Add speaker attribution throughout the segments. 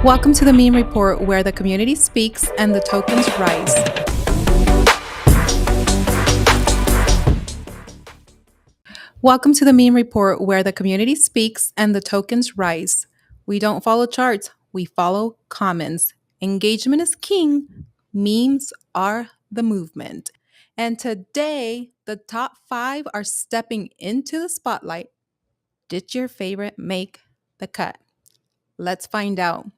Speaker 1: Welcome to the Meme Report, where the community speaks and the tokens rise. Welcome to the Meme Report, where the community speaks and the tokens rise. We don't follow charts, we follow comments. Engagement is king. Memes are the movement. And today, the top 5 are stepping into the spotlight. Did your favorite make the cut? Let's find out.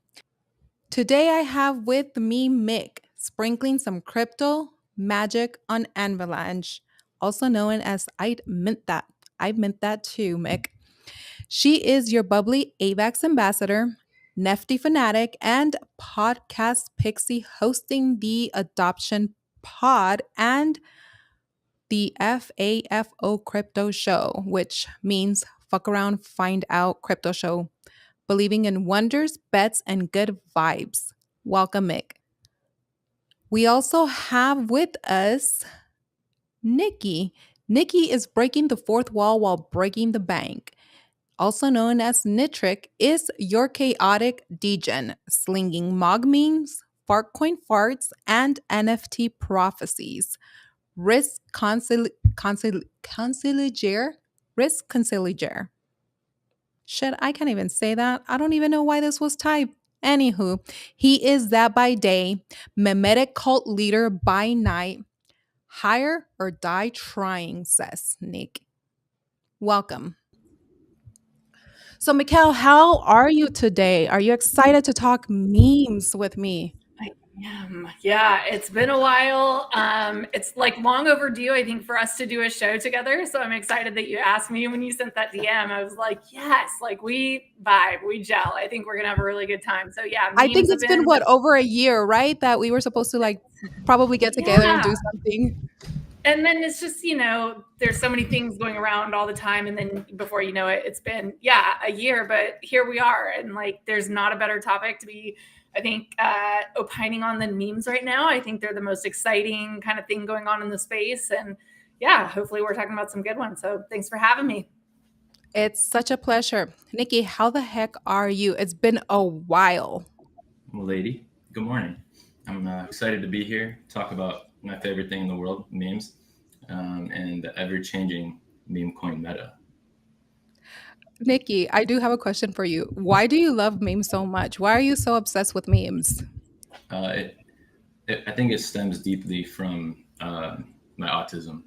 Speaker 1: Today I have with me Mick, sprinkling some crypto magic on Avalanche, also known as I meant that. I meant that too, Mick. She is your bubbly AVAX ambassador, Nefty fanatic, and podcast pixie, hosting the Adoption Pod and the FAFO Crypto Show, which means fuck around, find out crypto show, believing in wonders, bets, and good vibes. Welcome, Mick. We also have with us Nikki. Nikki is breaking the fourth wall while breaking the bank. Also known as Nitric, is your chaotic degen, slinging mog memes, fartcoin farts, and NFT prophecies. Risk conciliature. Risk conciliature. Shit, I can't even say that. I don't even know why this was typed. Anywho, he is that by day, memetic cult leader by night. Hire or die trying, says Nick. Welcome. So, Mikkel, how are you today? Are you excited to talk memes with me?
Speaker 2: I am. Yeah, it's been a while. It's like long overdue, I think, for us to do a show together. So I'm excited that you asked me when you sent that DM. I was like, yes, like we vibe, we gel. I think we're gonna have a really good time. So yeah,
Speaker 1: I think
Speaker 2: memes have
Speaker 1: it's been what, over a year, right? That we were supposed to like probably get together and
Speaker 2: yeah.
Speaker 1: do something.
Speaker 2: And then it's just, there's so many things going around all the time. And then before you know it, it's been, a year, but here we are. And like, there's not a better topic to be, I think, opining on than memes right now. I think they're the most exciting kind of thing going on in the space. And yeah, hopefully we're talking about some good ones. So thanks for having me.
Speaker 1: It's such a pleasure. Nikki, how the heck are you? It's been a while.
Speaker 3: Lady, good morning. I'm excited to be here, talk about my favorite thing in the world, memes, and the ever-changing meme coin meta.
Speaker 1: Nikki, I do have a question for you. Why do you love memes so much? Why are you so obsessed with memes?
Speaker 3: I think it stems deeply from my autism,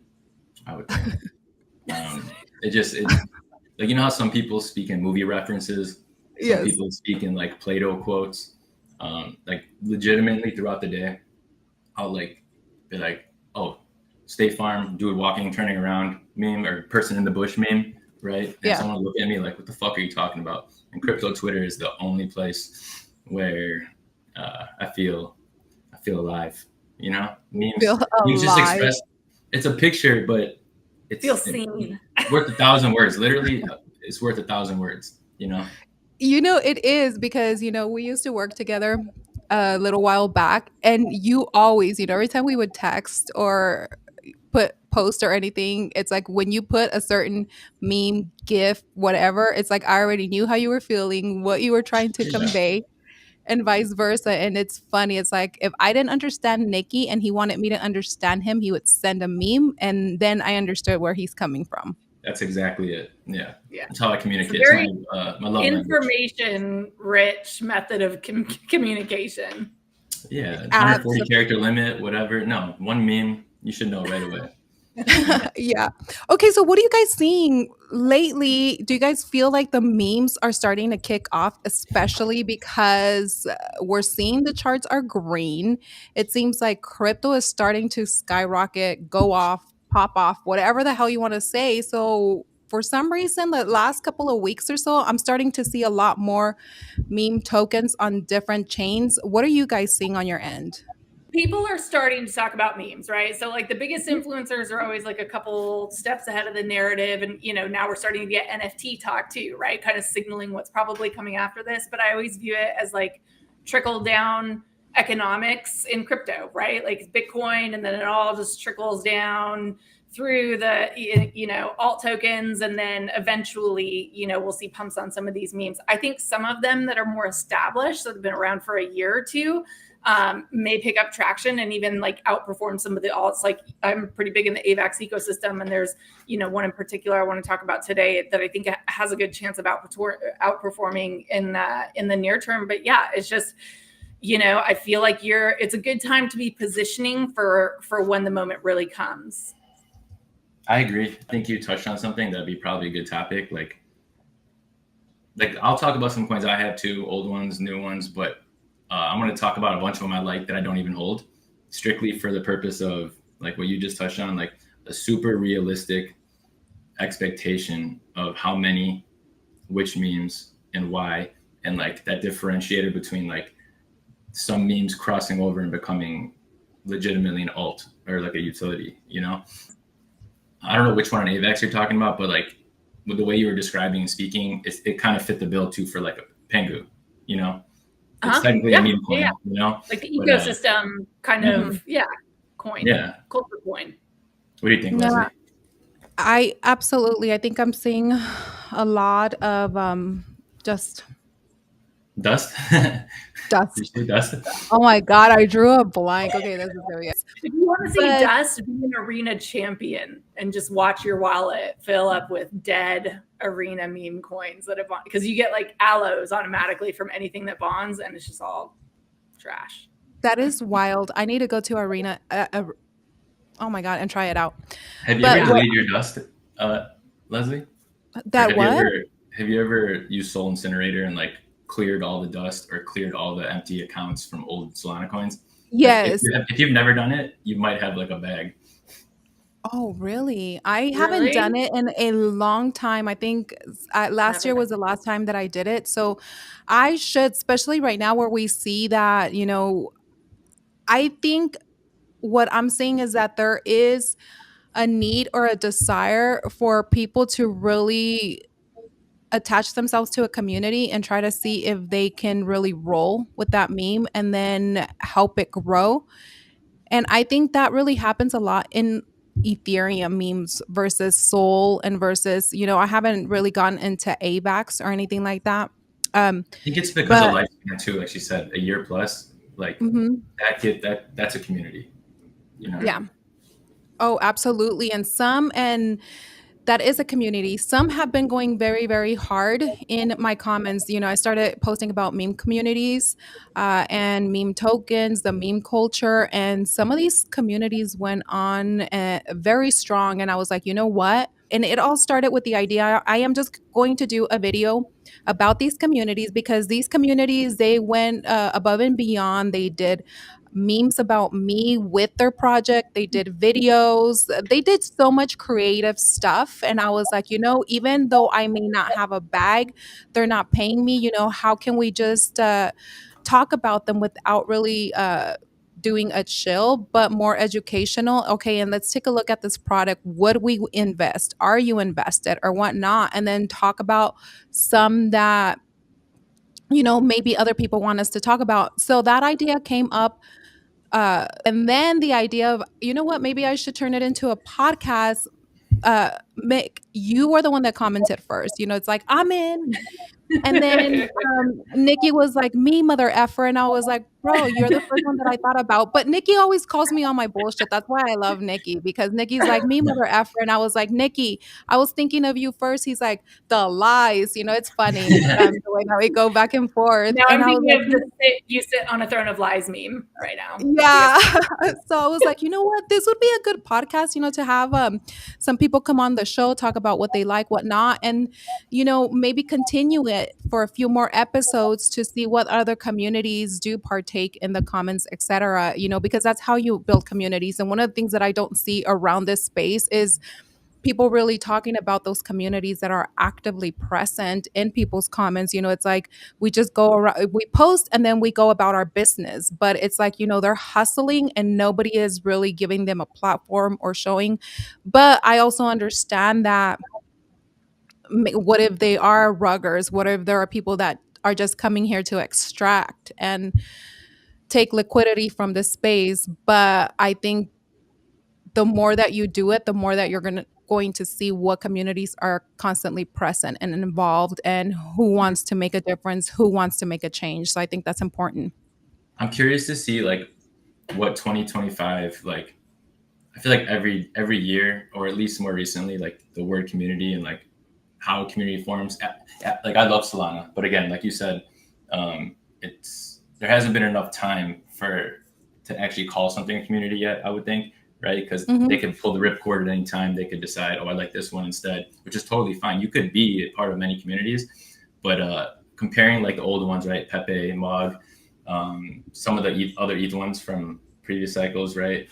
Speaker 3: I would think. Like, how some people speak in movie references, some people speak in like Plato quotes, like legitimately throughout the day, I'll like be like, oh, State Farm, dude walking, turning around meme, or person in the bush meme, right? And someone will look at me like, what the fuck are you talking about? And crypto Twitter is the only place where I feel alive, Memes just express, it's a picture, but it's
Speaker 2: seen.
Speaker 3: Worth 1,000 words. Literally, it's worth 1,000 words,
Speaker 1: It is because, we used to work together a little while back, and you always, every time we would text or post or anything, it's like when you put a certain meme, gif, whatever, it's like I already knew how you were feeling, what you were trying to convey, and vice versa. And it's funny. It's like if I didn't understand Nikki and he wanted me to understand him, he would send a meme, and then I understood where he's coming from.
Speaker 3: That's exactly it. Yeah. That's how I communicate.
Speaker 2: It's very
Speaker 3: my love
Speaker 2: information-rich method of communication.
Speaker 3: Yeah, 140 character limit, whatever. No, one meme, you should know right away.
Speaker 1: Yeah. Okay, so what are you guys seeing lately? Do you guys feel like the memes are starting to kick off, especially because we're seeing the charts are green? It seems like crypto is starting to skyrocket, go off, pop off, whatever the hell you want to say. So for some reason, the last couple of weeks or so, I'm starting to see a lot more meme tokens on different chains. What are you guys seeing on your end?
Speaker 2: People are starting to talk about memes, right? So like the biggest influencers are always like a couple steps ahead of the narrative. And, now we're starting to get NFT talk too, right? Kind of signaling what's probably coming after this. But I always view it as like trickle down economics in crypto, right? Like Bitcoin, and then it all just trickles down through the alt tokens, and then eventually we'll see pumps on some of these memes. I think some of them that are more established, that have been around for a year or two, may pick up traction and even like outperform some of the alts. Like I'm pretty big in the AVAX ecosystem, and there's one in particular I want to talk about today that I think has a good chance of outperforming in the near term. But yeah, it's just I feel like it's a good time to be positioning for when the moment really comes.
Speaker 3: I agree. I think you touched on something that'd be probably a good topic. Like I'll talk about some coins I have too, old ones, new ones, but I'm going to talk about a bunch of them I like that I don't even hold, strictly for the purpose of like what you just touched on, like a super realistic expectation of how many, which memes, and why, and like that differentiator between like some memes crossing over and becoming legitimately an alt or like a utility, I don't know which one on AVAX you're talking about, but like with the way you were describing and speaking, it kind of fit the bill too for like a Pengu, It's technically a meme coin,
Speaker 2: like the ecosystem kind of coin, culture coin.
Speaker 3: What do you think, Leslie?
Speaker 1: I think I'm seeing a lot of just
Speaker 3: dust. Dust.
Speaker 1: Oh my god, I drew a blank. Okay, this is gonna be it.
Speaker 2: If you want to see dust, be an arena champion and just watch your wallet fill up with dead arena meme coins that have, because you get like allos automatically from anything that bonds, and it's just all trash.
Speaker 1: That is wild. I need to go to arena. Oh my god, and try it out.
Speaker 3: Have you ever deleted your dust, Leslie?
Speaker 1: That what?
Speaker 3: Have you ever used Soul Incinerator and like cleared all the dust or cleared all the empty accounts from old Solana coins?
Speaker 1: Yes.
Speaker 3: If you've never done it, you might have like a bag.
Speaker 1: Oh, really? I haven't done it in a long time. I think last year was the last time that I did it. So I should, especially right now where we see that, I think what I'm seeing is that there is a need or a desire for people to really attach themselves to a community and try to see if they can really roll with that meme and then help it grow. And I think that really happens a lot in Ethereum memes versus Sol and versus, I haven't really gotten into AVAX or anything like that.
Speaker 3: I think it's because of lifespan too, like she said, a year plus, like that's a community,
Speaker 1: Yeah. Oh, absolutely. And that is a community. Some have been going very, very hard in my comments. I started posting about meme communities and meme tokens, the meme culture, and some of these communities went on very strong. And I was like, you know what? And it all started with the idea, I am just going to do a video about these communities because these communities, they went above and beyond. They did memes about me with their project. They did videos. They did so much creative stuff. And I was like, even though I may not have a bag, they're not paying me, how can we just talk about them without really doing a chill, but more educational? Okay, and let's take a look at this product. Would we invest? Are you invested or whatnot? And then talk about some that maybe other people want us to talk about. So that idea came up. And then the idea of, what, maybe I should turn it into a podcast. Mick, you were the one that commented first. It's like, I'm in. And then Nikki was like, me, mother effer. And I was like, bro, you're the first one that I thought about. But Nikki always calls me on my bullshit. That's why I love Nikki, because Nikki's like, me, mother effer. And I was like, Nikki, I was thinking of you first. He's like, the lies. It's funny the way that we go back and forth.
Speaker 2: Now
Speaker 1: and
Speaker 2: I'm thinking of you sit on a throne of lies meme right now.
Speaker 1: Yeah. So I was like, you know what? This would be a good podcast, to have some people come on the show, talk about what they like, what not, and, maybe continue it for a few more episodes to see what other communities do partake in the comments, etc. Because that's how you build communities. And one of the things that I don't see around this space is people really talking about those communities that are actively present in people's comments. It's like we just go around, we post, and then we go about our business. But it's like, they're hustling and nobody is really giving them a platform or showing. But I also understand that what if they are ruggers? What if there are people that are just coming here to extract and take liquidity from the space? But I think the more that you do it, the more that you're going to see what communities are constantly present and involved and who wants to make a difference, who wants to make a change. So I think that's important.
Speaker 3: I'm curious to see like what 2025 like. I feel like every year, or at least more recently, like the word community and like how community forms. Like I love Solana, but again, like you said, it's there hasn't been enough time to actually call something a community yet. I would think, right? Because they can pull the ripcord at any time. They could decide, oh, I like this one instead, which is totally fine. You could be a part of many communities, but comparing like the old ones, right? Pepe, Mog, some of the other ETH ones from previous cycles, right?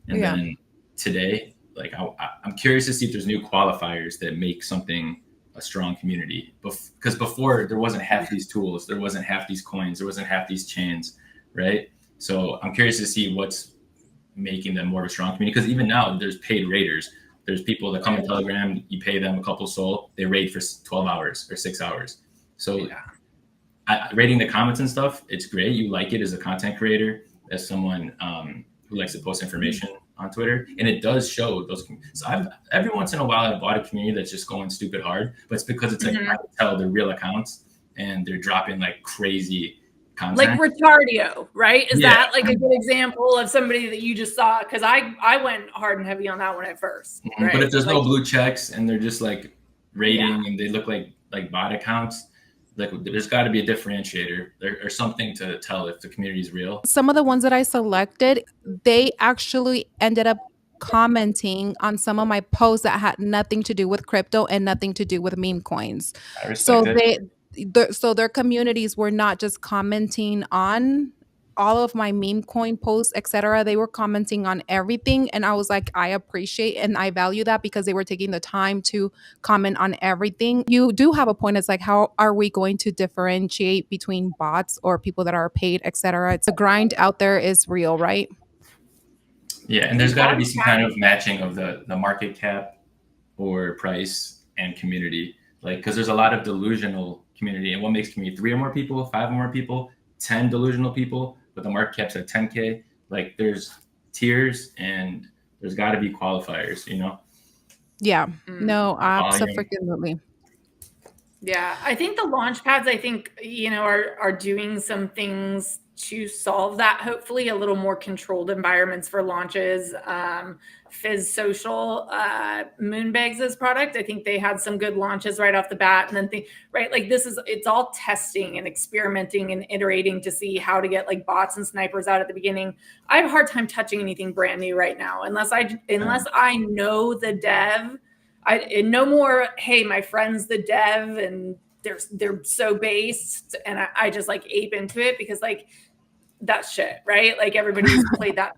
Speaker 3: And then today, like I'm curious to see if there's new qualifiers that make something a strong community. Because before there wasn't half these tools, there wasn't half these coins, there wasn't half these chains, right? So I'm curious to see what's making them more of a strong community. Because even now, there's paid raiders. There's people that come in Telegram, you pay them a couple SOL, they raid for 12 hours or 6 hours. So rating the comments and stuff, it's great. You like it as a content creator, as someone who likes to post information on Twitter, and it does show those. So every once in a while I've bought a community that's just going stupid hard, but it's because it's like I can tell they're real accounts and they're dropping like crazy content.
Speaker 2: Like Retardio, right? Is that like a good example of somebody that you just saw? Because I went hard and heavy on that one at first. Right?
Speaker 3: But if there's no blue checks and they're just like rating and they look like bot accounts, like there's got to be a differentiator or something to tell if the community is real.
Speaker 1: Some of the ones that I selected, they actually ended up commenting on some of my posts that had nothing to do with crypto and nothing to do with meme coins.
Speaker 3: I respect it.
Speaker 1: So their communities were not just commenting on all of my meme coin posts, etc. They were commenting on everything, and I was like, I appreciate and I value that because they were taking the time to comment on everything. You do have a point. It's like, how are we going to differentiate between bots or people that are paid, etc.? It's the grind out there is real, right?
Speaker 3: Yeah, and there's got to be some kind of matching of the market cap or price and community, like because there's a lot of delusional community, and what makes community 3 or more people, 5 or more people, 10 delusional people, but the market cap's at 10K. Like there's tiers and there's got to be qualifiers, you know?
Speaker 1: Yeah, no, absolutely.
Speaker 2: Yeah, I think the launch pads, I think, are doing some things to solve that. Hopefully a little more controlled environments for launches. Fizz Social, Moonbags' product, I think they had some good launches right off the bat. And then it's all testing and experimenting and iterating to see how to get like bots and snipers out at the beginning. I have a hard time touching anything brand new right now, unless I know the dev. And no more, hey, my friend's the dev and they're so based and I just like ape into it because like that's shit, right? Like everybody's played that.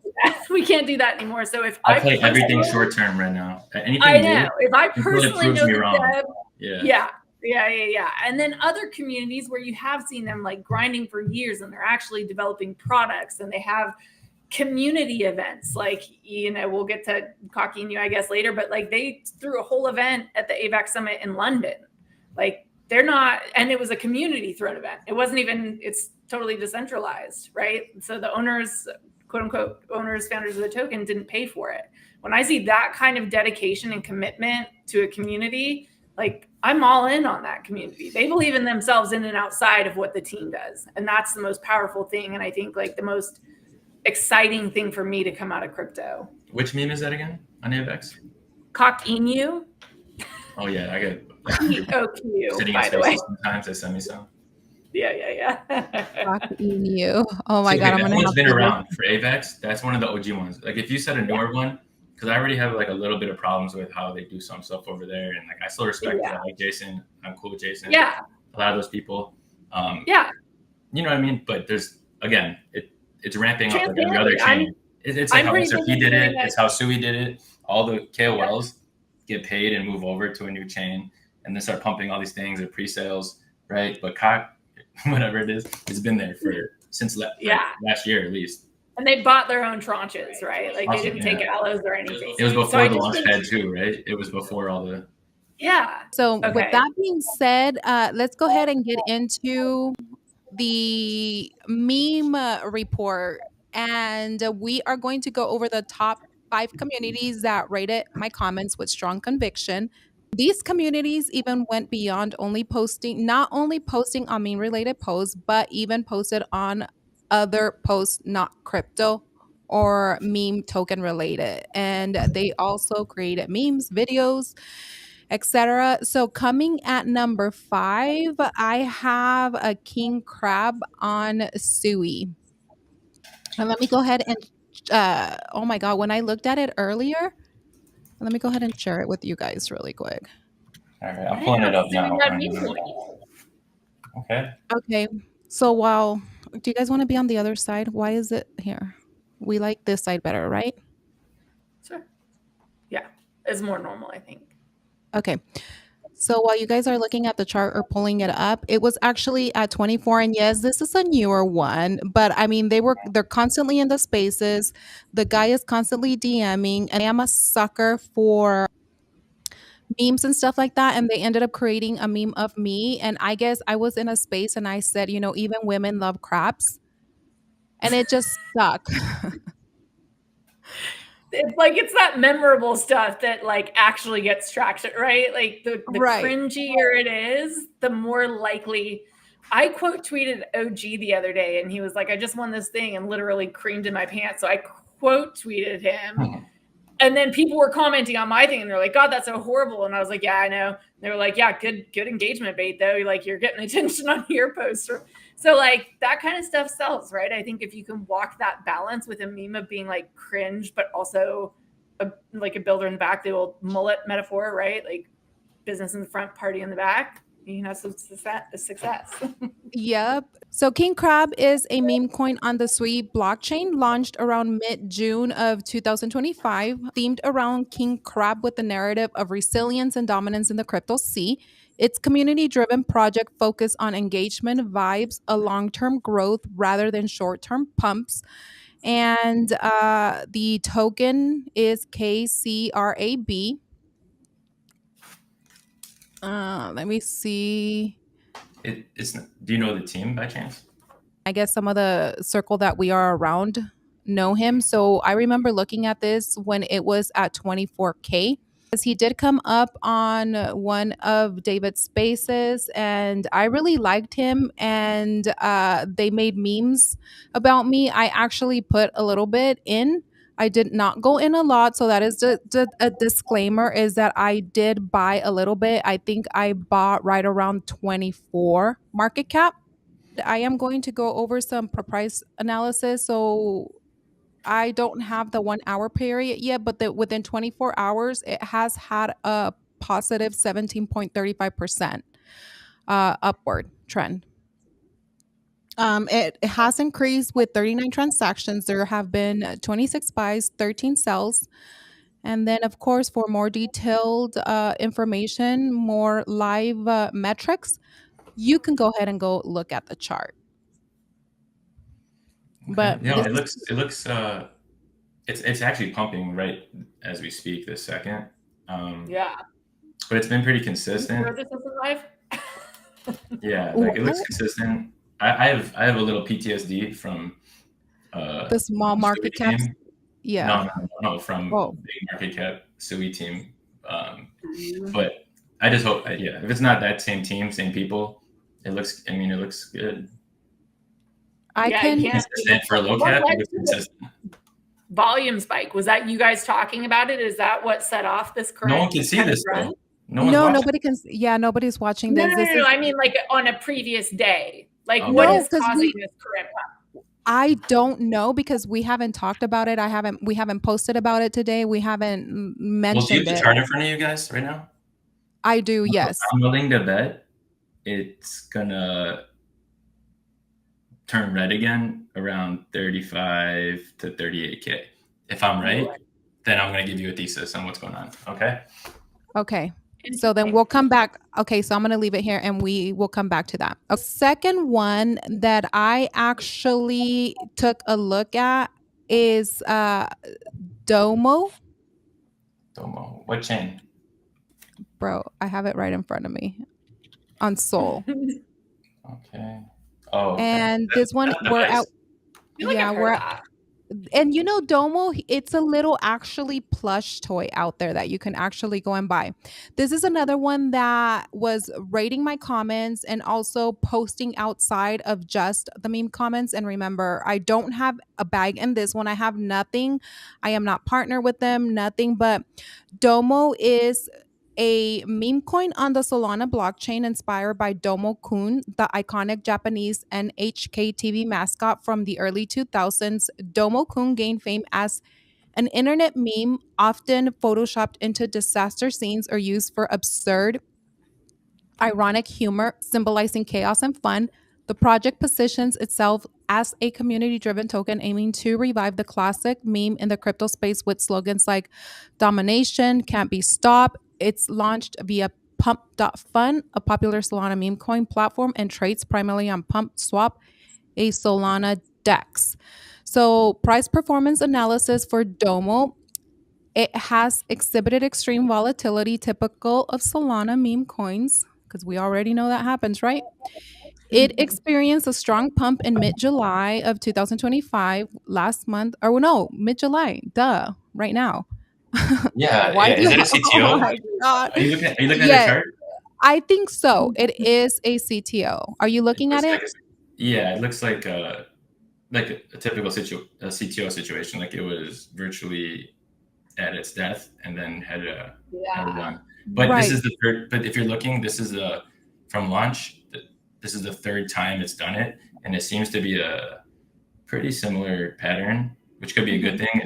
Speaker 2: We can't do that anymore. So if
Speaker 3: I play everything short term right now. Anything
Speaker 2: I know. New, if I personally know the dev, yeah. And then other communities where you have seen them like grinding for years and they're actually developing products and they have community events, like we'll get to Gokhshtein, I guess, later, but like they threw a whole event at the AVAX Summit in London. Like they're not, and it was a community thrown event. It wasn't even, it's totally decentralized, right? So the owners, quote unquote owners, founders of the token didn't pay for it. When I see that kind of dedication and commitment to a community, like I'm all in on that community. They believe in themselves in and outside of what the team does. And that's the most powerful thing. And I think like the most exciting thing for me to come out of crypto.
Speaker 3: Which meme is that again on AVAX?
Speaker 2: Gokhshtein.
Speaker 3: Oh yeah, I get
Speaker 2: Gokhshtein, by the way.
Speaker 3: Sometimes they send me some.
Speaker 2: Yeah.
Speaker 1: Gokhshtein. Oh my God,
Speaker 3: that one's been around for AVAX. That's one of the OG ones. Like if you said a newer one, because I already have like a little bit of problems with how they do some stuff over there, and like I still respect that. Like Jason, I'm cool with Jason.
Speaker 2: Yeah.
Speaker 3: A lot of those people. You know what I mean? But there's again, it's ramping up like every other chain. It's like how SRP did it. It's how Sui did it. All the KOLs get paid and move over to a new chain and then start pumping all these things at pre-sales, right? But whatever it is, it's been there since last year at least.
Speaker 2: And they bought their own tranches, right? Like they didn't take allos or anything.
Speaker 3: It was before the launch pad too, right? It was before all the...
Speaker 2: Yeah.
Speaker 1: So with that being said, let's go ahead and get into the meme report, and we are going to go over the top 5 communities that rated my comments with strong conviction. These communities even went beyond not only posting on meme related posts, but even posted on other posts not crypto or meme token related. And they also created memes, videos, etc. So coming at number 5, I have a king crab on Sui. And let me go ahead and oh my god, when I looked at it earlier, let me go ahead and share it with you guys really quick.
Speaker 3: All right, I'm pulling it up now. Okay.
Speaker 1: Okay. So do you guys want to be on the other side? Why is it here? We like this side better, right?
Speaker 2: Sure. Yeah, it's more normal, I think.
Speaker 1: Okay. So while you guys are looking at the chart or pulling it up, it was actually at 24. And yes, this is a newer one, but I mean, they're constantly in the spaces. The guy is constantly DMing, and I am a sucker for memes and stuff like that. And they ended up creating a meme of me. And I guess I was in a space and I said, even women love crabs. And it just stuck.
Speaker 2: It's that memorable stuff that like actually gets traction, right? Like the
Speaker 1: Right.
Speaker 2: cringier it is, the more likely. I quote tweeted OG the other day and he was like, I just won this thing and literally creamed in my pants. So I quote tweeted him. And then people were commenting on my thing and they're like, God, that's so horrible. And I was like, yeah, I know. And they were like, yeah, good engagement bait though. Like you're getting attention on your post. So like that kind of stuff sells, right? I think if you can walk that balance with a meme of being like cringe, but also like a builder in the back, the old mullet metaphor, right? Like business in the front, party in the back. You can have some success.
Speaker 1: Yep. So King Crab is a meme coin on the Sui blockchain, launched around mid-June of 2025, themed around King Crab with the narrative of resilience and dominance in the crypto sea. It's community-driven project focused on engagement, vibes, a long-term growth rather than short-term pumps. And the token is KCRAB. Let me see.
Speaker 3: Do you know the team by chance?
Speaker 1: I guess some of the circle that we are around know him. So I remember looking at this when it was at 24K. He did come up on one of David's spaces and I really liked him, and they made memes about me. I actually put a little bit in. I did not go in a lot, so that is a disclaimer, is that I did buy a little bit. I think I bought right around 24 market cap. I am going to go over some price analysis. So I don't have the 1 hour period yet, but within 24 hours, it has had a positive 17.35% upward trend. It has increased with 39 transactions. There have been 26 buys, 13 sells. And then, of course, for more detailed information, more live metrics, you can go ahead and go look at the chart.
Speaker 3: Okay.
Speaker 1: But
Speaker 3: no, it looks it's actually pumping right as we speak this second.
Speaker 2: Yeah.
Speaker 3: But it's been pretty consistent.
Speaker 2: This is live.
Speaker 3: Yeah, like it looks consistent. I have a little PTSD from
Speaker 1: the small market caps. Yeah.
Speaker 3: No, from big market cap Sui team. But I just hope, if it's not that same team, same people, it looks good.
Speaker 1: I can
Speaker 3: consistent for a low cap. It looks consistent.
Speaker 2: Volume spike. Was that you guys talking about it? Is that what set off this current?
Speaker 3: No one can see this.
Speaker 1: No, nobody can. Yeah, nobody's watching this.
Speaker 2: No. I mean, like on a previous day. Like what is causing this current pump?
Speaker 1: I don't know because we haven't talked about it. We haven't posted about it today. We haven't mentioned it.
Speaker 3: Do you have the chart in front of you guys right now?
Speaker 1: I do, yes.
Speaker 3: I'm willing to bet it's gonna turn red again around 35 to 38K. If I'm right, then I'm gonna give you a thesis on what's going on. Okay.
Speaker 1: So then we'll come back. Okay, so I'm going to leave it here and we will come back to that. A second one that I actually took a look at is Domo.
Speaker 3: Domo. What chain?
Speaker 1: Bro, I have it right in front of me on Sol.
Speaker 3: Okay. Oh.
Speaker 1: And this one we're at. Yeah, And Domo, it's a little actually plush toy out there that you can actually go and buy. This is another one that was rating my comments and also posting outside of just the meme comments. And remember, I don't have a bag in this one. I have nothing. I am not partnered with them, nothing. But Domo is a meme coin on the Solana blockchain inspired by Domo Kun, the iconic Japanese NHK TV mascot from the early 2000s. Domo Kun gained fame as an internet meme, often photoshopped into disaster scenes or used for absurd ironic humor symbolizing chaos and fun. The project positions itself as a community driven token aiming to revive the classic meme in the crypto space with slogans like domination can't be stopped. It's launched via Pump.fun, a popular Solana meme coin platform, and trades primarily on Pump Swap, a Solana DEX. So, price performance analysis for Domo. It has exhibited extreme volatility typical of Solana meme coins, because we already know that happens, right? It experienced a strong pump in mid July of 2025, last month, or well, no, mid July, duh, right now.
Speaker 3: Yeah,
Speaker 1: Why
Speaker 3: yeah.
Speaker 1: do
Speaker 3: Is it a
Speaker 1: I, oh
Speaker 3: CTO?
Speaker 1: my God.
Speaker 3: Are you looking at the
Speaker 1: Yes,
Speaker 3: chart?
Speaker 1: I think so. It is a CTO. Are you
Speaker 3: It
Speaker 1: looking at
Speaker 3: looks
Speaker 1: it?
Speaker 3: like yeah, it looks like a typical CTO situation. Like it was virtually at its death and then had a
Speaker 2: Yeah.
Speaker 3: run. But this
Speaker 1: Right.
Speaker 3: is the third. But if you're looking, this is the from launch. This is the third time it's done it, and it seems to be a pretty similar pattern, which could be a good
Speaker 1: Mhm.
Speaker 3: thing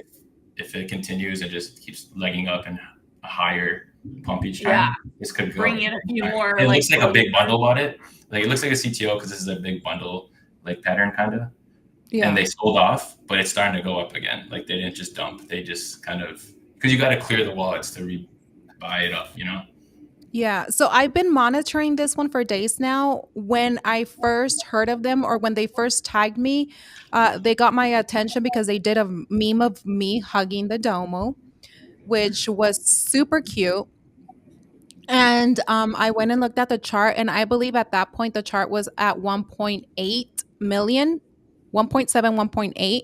Speaker 3: if it continues and just keeps legging up and a higher pump each
Speaker 2: Yeah.
Speaker 3: time. This could go.
Speaker 2: Bring in a few more.
Speaker 3: It
Speaker 2: like
Speaker 3: looks like a big
Speaker 2: floating-
Speaker 3: bundle on it. Like it looks like a CTO because this is a big bundle like pattern kind of. And
Speaker 1: Yeah.
Speaker 3: they sold off, but it's starting to go up again. Like they didn't just dump; they just kind of because you got to clear the wallets to buy it up.
Speaker 1: Yeah. So I've been monitoring this one for days now. When I first heard of them or when they first tagged me, they got my attention because they did a meme of me hugging the Domo, which was super cute. And I went and looked at the chart, and I believe at that point the chart was at 1.8 million, 1.7, 1.8.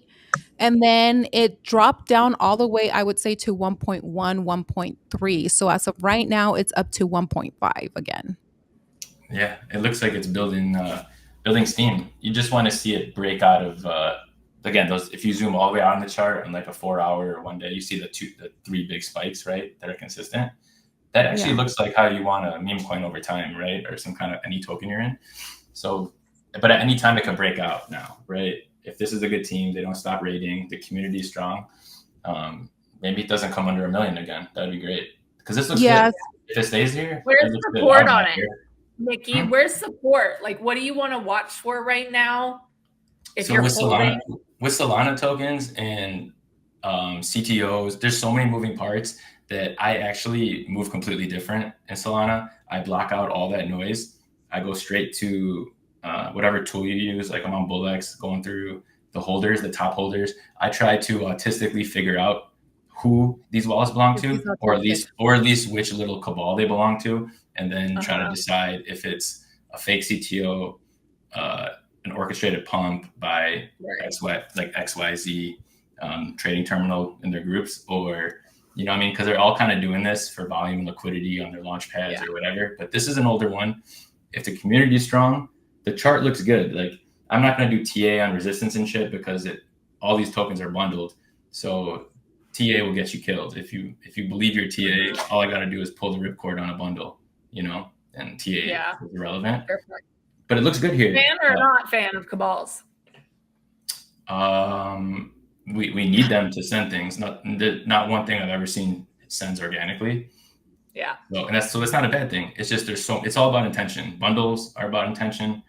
Speaker 1: And then it dropped down all the way, I would say, to 1.1, 1.3. So as of right now, it's up to 1.5 again.
Speaker 3: Yeah, it looks like it's building steam. You just want to see it break out of again those. If you zoom all the way out on the chart on like a 4 hour or one day, you see the three big spikes, right? That are consistent. That actually
Speaker 1: Yeah.
Speaker 3: looks like how you want a meme coin over time, right? Or some kind of any token you're in. So, but at any time it can break out now, right? If this is a good team, they don't stop rating, the community is strong. Maybe it doesn't come under 1 million again. That'd be great because this looks good.
Speaker 1: Yes.
Speaker 3: If it stays here,
Speaker 2: Where's
Speaker 3: it looks good.
Speaker 2: support
Speaker 3: I'm
Speaker 2: on
Speaker 3: not
Speaker 2: it?
Speaker 3: here.
Speaker 2: Nikki, where's support? Like, what do you want to watch for right now? If
Speaker 3: So
Speaker 2: you're
Speaker 3: with
Speaker 2: holding,
Speaker 3: Solana tokens and CTOs, there's so many moving parts that I actually move completely different in Solana. I block out all that noise. I go straight to whatever tool you use. Like I'm on Bullex, going through the holders, the top holders. I try to autistically figure out who these wallets belong to,
Speaker 1: These are
Speaker 3: or at
Speaker 1: autistic.
Speaker 3: least which little cabal they belong to, and then try to
Speaker 2: Uh-huh.
Speaker 3: decide if it's a fake CTO, an orchestrated pump by XYZ trading terminal in their groups, or you know what I mean? Because they're all kind of doing this for volume and liquidity on their launch pads or whatever. But this is an older one. If the community is strong, the chart looks good. Like I'm not going to do TA on resistance and shit because all these tokens are bundled. So TA will get you killed. If you believe your TA, all I got to do is pull the ripcord on a bundle, and TA is irrelevant.
Speaker 2: Perfect.
Speaker 3: But it looks good here.
Speaker 2: Fan or not fan of cabals?
Speaker 3: We need them to send things. Not one thing I've ever seen sends organically.
Speaker 2: Yeah.
Speaker 3: So that's not a bad thing. It's just it's all about intention. Bundles are about intention.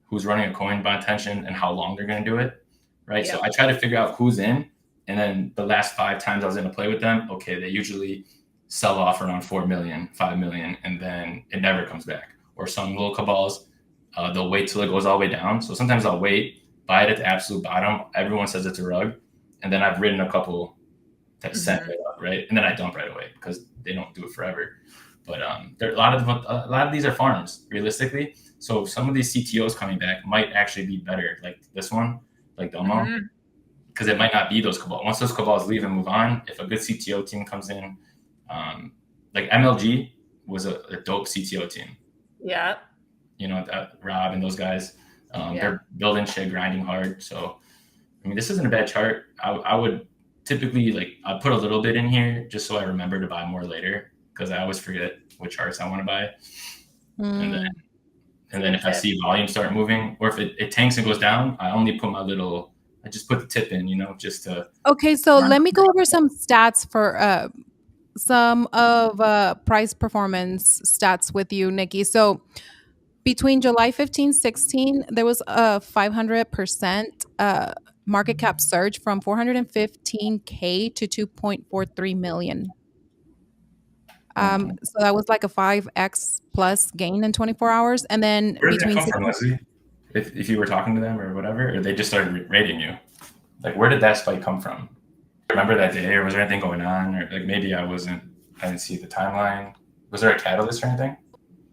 Speaker 3: Who's running a coin about intention and how long they're going to do it, right?
Speaker 2: Yeah.
Speaker 3: So I try to figure out who's in, and then the last 5 times I was going to play with them, okay, they usually sell off around 4 million, 5 million, and then it never comes back. Or some little cabals, they'll wait till it goes all the way down. So sometimes I'll wait, buy it at the absolute bottom. Everyone says it's a rug. And then I've ridden a couple that sent it up, right? And then I dump right away because they don't do it forever. But there a lot of these are farms, realistically. So some of these CTOs coming back might actually be better, like this one, like Domo. because it might not be those cabals. Once those cabals leave and move on, if a good CTO team comes in, like MLG was a dope CTO team.
Speaker 2: Yeah.
Speaker 3: You know, Rob and those guys, they're building shit, grinding hard. So, I mean, this isn't a bad chart. I would typically, like, I'd put a little bit in here just so I remember to buy more later, because I always forget what charts I want to buy. And then if I see volume start moving, or if it tanks and goes down, I only put I just put the tip in, you know, just to.
Speaker 1: Okay, so let me go over some stats for some of price performance stats with you, Nikki. So between July 15, 16, there was a 500% market cap surge from 415K to 2.43 million. So that was like a 5x plus gain in 24 hours. And then
Speaker 3: where did that come from, Leslie? If you were talking to them or whatever, or they just started rating you, like, where did that spike come from? Remember that day, or was there anything going on, or like maybe I didn't see the timeline? Was there a catalyst or anything?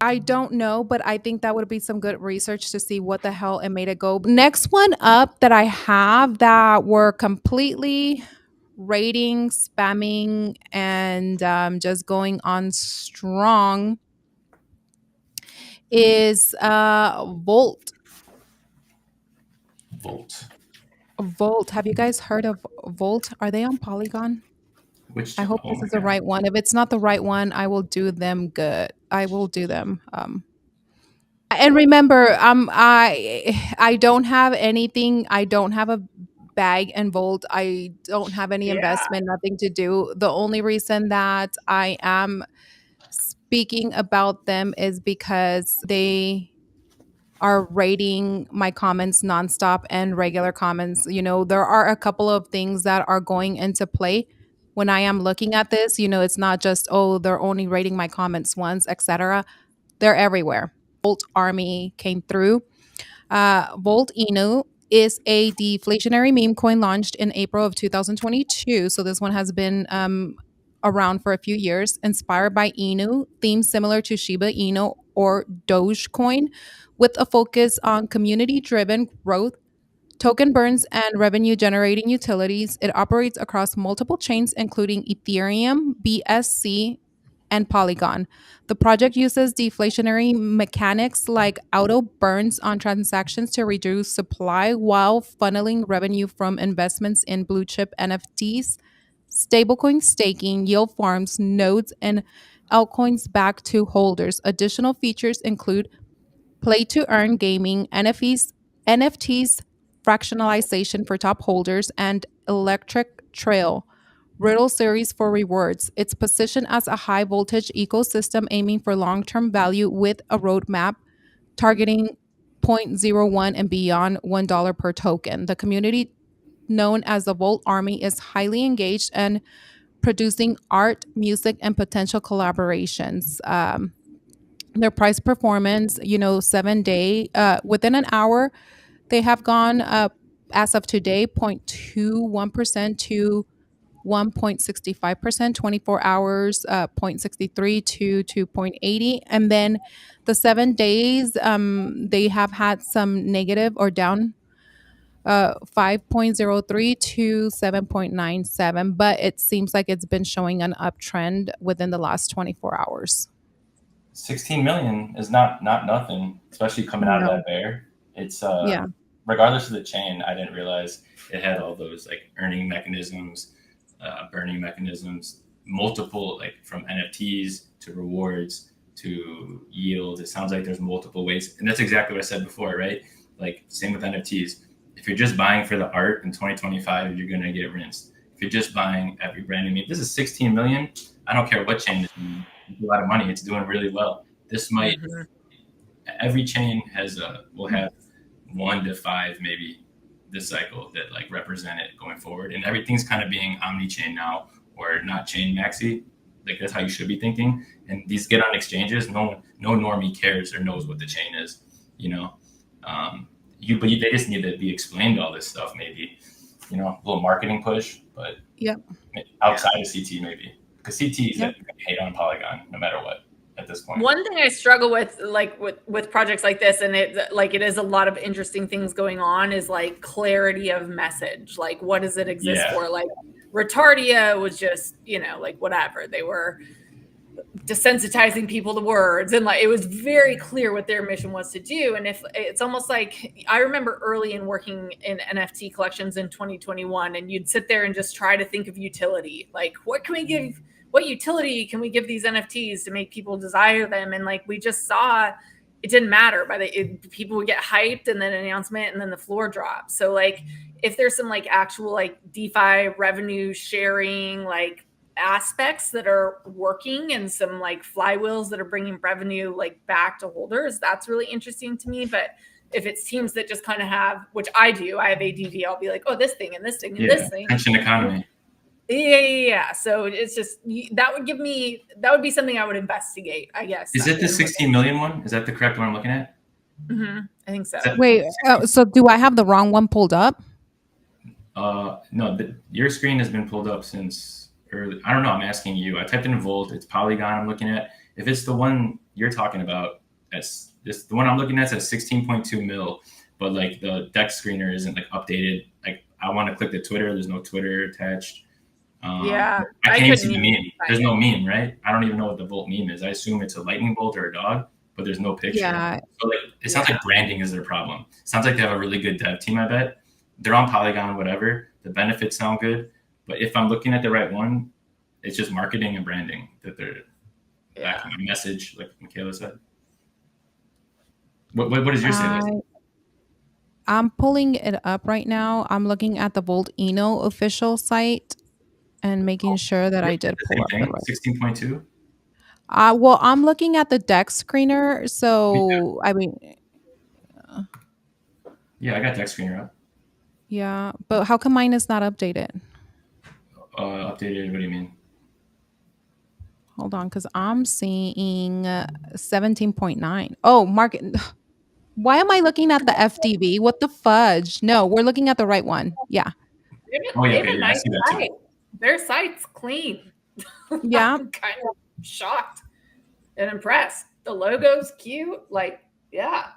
Speaker 1: I don't know, but I think that would be some good research to see what the hell it made it go. Next one up that I have that were completely rating, spamming, and just going on strong is Volt. Volt. Have you guys heard of Volt? Are they on Polygon? I hope this is the right one. If it's not the right one, I will do them good. I will do them. And remember, I don't have anything. I don't have a bag and Volt. I don't have any investment, nothing to do. The only reason that I am speaking about them is because they are rating my comments nonstop and regular comments. You know, there are a couple of things that are going into play when I am looking at this. You know, it's not just, oh, they're only rating my comments once, etc. They're everywhere. Volt Army came through. Volt Inu is a deflationary meme coin launched in April of 2022. So this one has been around for a few years, inspired by Inu, themes similar to Shiba Inu or Dogecoin, with a focus on community-driven growth, token burns, and revenue-generating utilities. It operates across multiple chains, including Ethereum, BSC, and Polygon. The project uses deflationary mechanics like auto burns on transactions to reduce supply while funneling revenue from investments in blue chip NFTs, stablecoin staking, yield farms, nodes, and altcoins back to holders. Additional features include play to earn gaming, NFTs, fractionalization for top holders, and electric trail riddle series for rewards. It's positioned as a high voltage ecosystem aiming for long-term value with a roadmap targeting 0.01 and beyond $1 per token. The community, known as the Volt Army, is highly engaged and producing art, music, and potential collaborations. Their price performance, 7-day, within an hour, they have gone up as of today 0.21% to 1.65%, 24 hours, 0.63 to 2.80. And then the 7 days, they have had some negative or down 5.03 to 7.97, but it seems like it's been showing an uptrend within the last 24 hours.
Speaker 3: 16 million is not nothing, especially coming out of that bear. It's regardless of the chain, I didn't realize it had all those like earning mechanisms, burning mechanisms, multiple, like from NFTs to rewards to yield. It sounds like there's multiple ways, and that's exactly what I said before, right? Like same with NFTs. If you're just buying for the art in 2025, you're gonna get rinsed. If you're just buying every brand new meme, this is 16 million. I don't care what chain it's doing. It's a lot of money. It's doing really well. This might every chain will have 1 to 5 maybe this cycle that like represent it going forward, and everything's kind of being omni-chain now or not chain maxi. Like that's how you should be thinking. And these get on exchanges. No normie cares or knows what the chain is. But they just need to be explained all this stuff. Maybe a little marketing push, but outside of CT maybe, because CT is that you can hate on Polygon no matter what. at this point.
Speaker 2: One thing I struggle with, like with projects like this, and it is a lot of interesting things going on, is like clarity of message. Like, what does it exist for? Like, Retardia was just, like whatever. They were desensitizing people to words, and like it was very clear what their mission was to do. And if it's almost like, I remember early in working in NFT collections in 2021, and you'd sit there and just try to think of utility, like what utility can we give these NFTs to make people desire them? And like we just saw it didn't matter. People would get hyped, and then an announcement, and then the floor dropped. So like if there's some like actual like DeFi revenue sharing like aspects that are working, and some like flywheels that are bringing revenue like back to holders, that's really interesting to me. But if it's teams that just kind of have, which I do, I have ADD, I'll be like, oh, this thing and this thing and this thing.
Speaker 3: Pension economy.
Speaker 2: Yeah. So it's just, that would be something I would investigate, I guess.
Speaker 3: Is it the 16 million one? Is that the correct one I'm looking at?
Speaker 2: Mm-hmm. I think so.
Speaker 1: Wait, so do I have the wrong one pulled up?
Speaker 3: No, your screen has been pulled up since early. I don't know. I'm asking you. I typed in Volt. It's Polygon I'm looking at. If it's the one you're talking about, that's this. The one I'm looking at says 16.2 mil, but like the deck screener isn't like updated. Like I want to click the Twitter. There's no Twitter attached.
Speaker 2: I
Speaker 3: can't even see the meme. There's no meme, right? I don't even know what the Volt meme is. I assume it's a lightning bolt or a dog, but there's no picture.
Speaker 1: Yeah.
Speaker 3: So like, it sounds like branding is their problem. It sounds like they have a really good dev team, I bet. They're on Polygon, whatever. The benefits sound good. But if I'm looking at the right one, it's just marketing and branding that they're lacking a message, like Michaela said. What does yours say?
Speaker 1: I'm pulling it up right now. I'm looking at the Volt Eno official site and making sure that I did pull up the right.
Speaker 3: 16.2?
Speaker 1: Well, I'm looking at the deck screener. So, I mean...
Speaker 3: yeah, I got deck screener up.
Speaker 1: Yeah, but how come mine is not updated?
Speaker 3: Updated, what do you mean?
Speaker 1: Hold on, because I'm seeing 17.9. Oh, market... Why am I looking at the FDV? What the fudge? No, we're looking at the right one. Yeah.
Speaker 2: They have a nice site. Their site's clean.
Speaker 1: Yeah.
Speaker 2: I'm kind of shocked and impressed. The logo's cute. Like, yeah.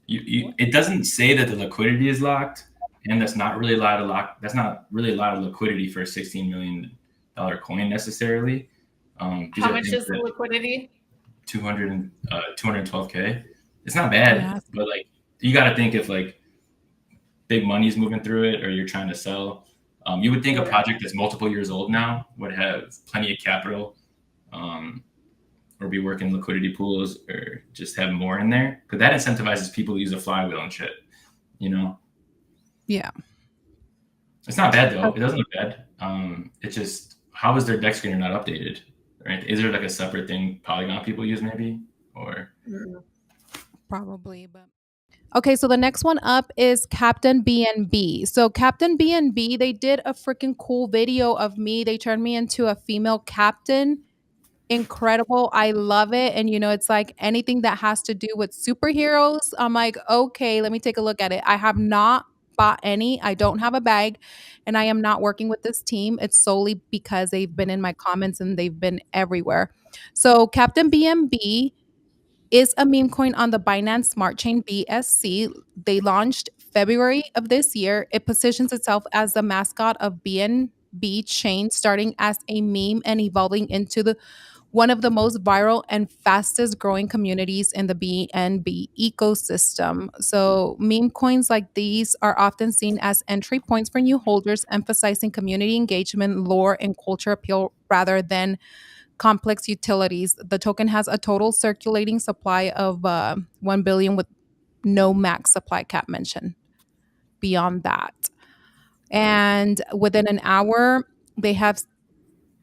Speaker 3: It doesn't say that the liquidity is locked, and that's not really a lot of That's not really a lot of liquidity for a $16 million coin necessarily.
Speaker 2: How much is the liquidity?
Speaker 3: 212K. It's not bad, but like you got to think if like big money's moving through it, or you're trying to sell. You would think a project that's multiple years old now would have plenty of capital, or be working liquidity pools, or just have more in there, because that incentivizes people to use a flywheel and shit.
Speaker 1: Yeah.
Speaker 3: It's not bad though. It doesn't look bad. It's just, how is their deck screener not updated? Right? Is there like a separate thing Polygon people use maybe, or?
Speaker 1: Probably, but okay. So the next one up is Captain BNB. So Captain BNB, they did a freaking cool video of me. They turned me into a female captain. Incredible. I love it. And it's like anything that has to do with superheroes. I'm like, okay, let me take a look at it. I have not bought any. I don't have a bag, and I am not working with this team. It's solely because they've been in my comments and they've been everywhere. So Captain BNB is a meme coin on the Binance Smart Chain BSC. They launched February of this year. It positions itself as the mascot of BNB chain, starting as a meme and evolving into one of the most viral and fastest growing communities in the BNB ecosystem. So meme coins like these are often seen as entry points for new holders, emphasizing community engagement, lore, and culture appeal rather than complex utilities. The token has a total circulating supply of 1 billion, with no max supply cap mentioned beyond that. And within an hour, they have,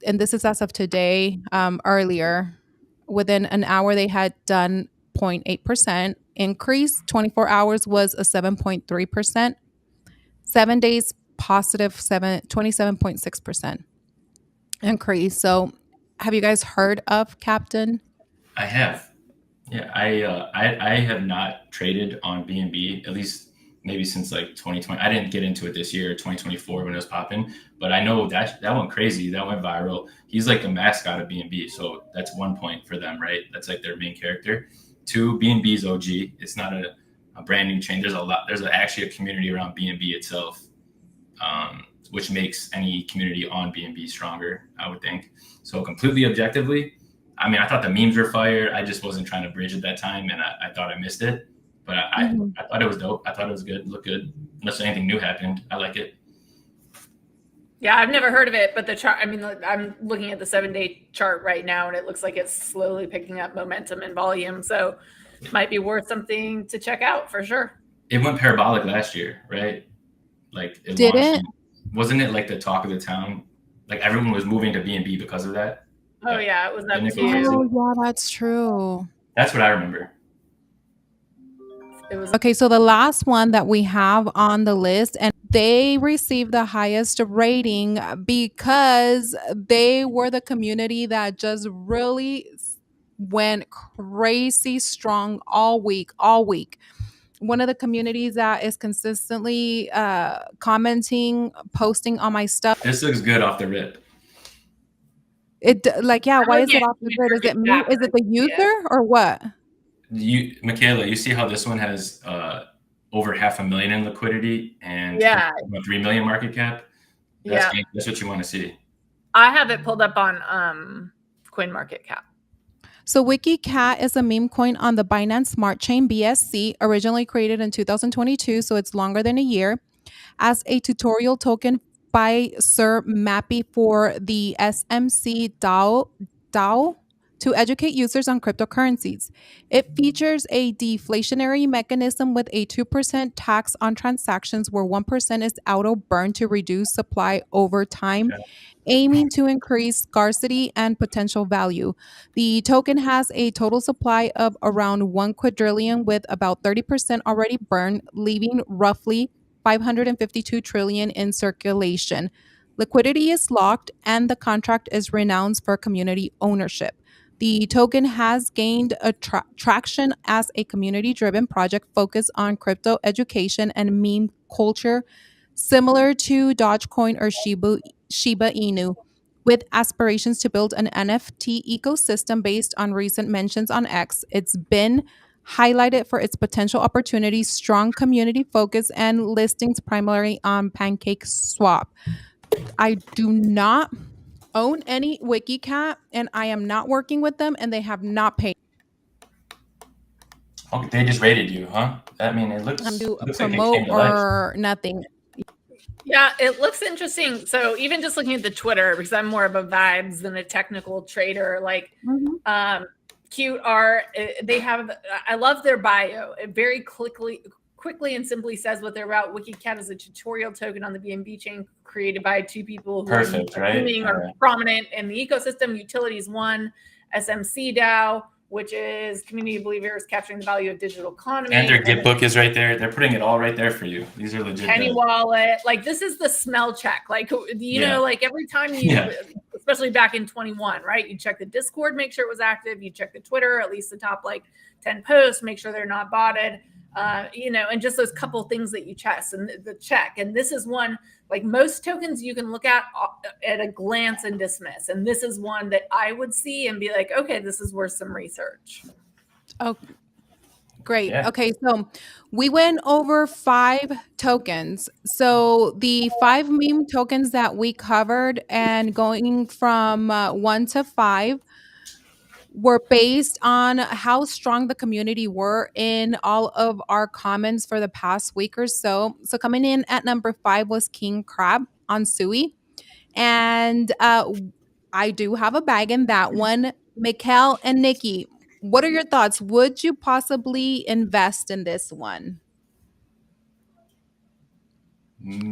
Speaker 1: and this is as of today, earlier, within an hour, they had done 0.8% increase. 24 hours was a 7.3%. 7 days positive 27.6% increase. So have you guys heard of Captain?
Speaker 3: I have. Yeah, I have not traded on BNB, at least maybe since like 2020. I didn't get into it this year, 2024, when it was popping, but I know that went crazy. That went viral. He's like the mascot of B&B, so that's 1 point for them, right? That's like their main character. 2, B&B's OG. It's not a brand new change. There's actually a community around B&B itself, which makes any community on B&B stronger, I would think. So completely objectively, I mean, I thought the memes were fire. I just wasn't trying to bridge at that time, and I thought I missed it. But I thought it was dope. I thought it was good, looked good. Unless anything new happened, I like it.
Speaker 2: Yeah, I've never heard of it, but the chart, I mean, I'm looking at the 7-day chart right now, and it looks like it's slowly picking up momentum and volume. So it might be worth something to check out for sure.
Speaker 3: It went parabolic last year, right? Like it
Speaker 1: Did
Speaker 3: launched.
Speaker 1: it?
Speaker 3: Wasn't it like the talk of the town? Like everyone was moving to B&B because of that.
Speaker 2: Oh yeah, it was up
Speaker 3: Didn't it
Speaker 2: to.
Speaker 3: go crazy?
Speaker 1: Oh, yeah, that's true.
Speaker 3: That's what I remember.
Speaker 2: It was
Speaker 1: Okay, so the last one that we have on the list, and they received the highest rating because they were the community that just really went crazy strong all week, all week. One of the communities that is consistently commenting, posting on my stuff.
Speaker 3: This looks good off the rip.
Speaker 1: Yeah, why is it
Speaker 2: looking
Speaker 1: off the grid? Is it me? Is it the user or what?
Speaker 3: Michaela, you see how this one has over 500,000 in liquidity and
Speaker 2: Yeah.
Speaker 3: 3 million market cap? That's what you want to see.
Speaker 2: I have it pulled up on CoinMarketCap.
Speaker 1: So WikiCat is a meme coin on the Binance Smart Chain BSC, originally created in 2022, so it's longer than a year, as a tutorial token by Sir Mappy for the SMC DAO to educate users on cryptocurrencies. It features a deflationary mechanism with a 2% tax on transactions where 1% is auto-burned to reduce supply over time, aiming to increase scarcity and potential value. The token has a total supply of around 1 quadrillion, with about 30% already burned, leaving roughly 552 trillion in circulation. Liquidity is locked, and the contract is renowned for community ownership. The token has gained traction as a community-driven project focused on crypto education and meme culture, similar to Dogecoin or Shiba Inu, with aspirations to build an NFT ecosystem based on recent mentions on X. It's been highlighted for its potential opportunities, strong community focus, and listings primarily on PancakeSwap. I do not own any WikiCat, and I am not working with them, and they have not paid.
Speaker 3: Okay, they just rated you, huh? I mean, it looks
Speaker 1: I'm do
Speaker 3: looks
Speaker 1: promote
Speaker 3: like it came to life.
Speaker 1: or nothing.
Speaker 2: Yeah, it looks interesting. So even just looking at the Twitter, because I'm more of a vibes than a technical trader, like cute art. They have, I love their bio. It very quickly and simply says what they're about. WikiCat is a tutorial token on the BNB chain created by 2 people who are prominent in the ecosystem. Utilities 1, SMC DAO, which is community believers capturing the value of digital economy.
Speaker 3: And their Git book is right there. They're putting it all right there for you. These are legit.
Speaker 2: Penny Wallet. Like, this is the smell check. Like, you know, like every time you, especially back in 21, right? You check the Discord, make sure it was active. You check the Twitter, at least the top like 10 posts, make sure they're not botted. You know, and just those couple things that you check. And this is one, like most tokens you can look at a glance and dismiss. And this is one that I would see and be like, okay, this is worth some research.
Speaker 1: Oh, great. Yeah. Okay, so we went over 5 tokens. So the 5 meme tokens that we covered, and going from 1 to 5, were based on how strong the community were in all of our comments for the past week or so. So coming in at number 5 was King Crab on Sui. And I do have a bag in that one. Mikkel and Nikki, what are your thoughts? Would you possibly invest in this one?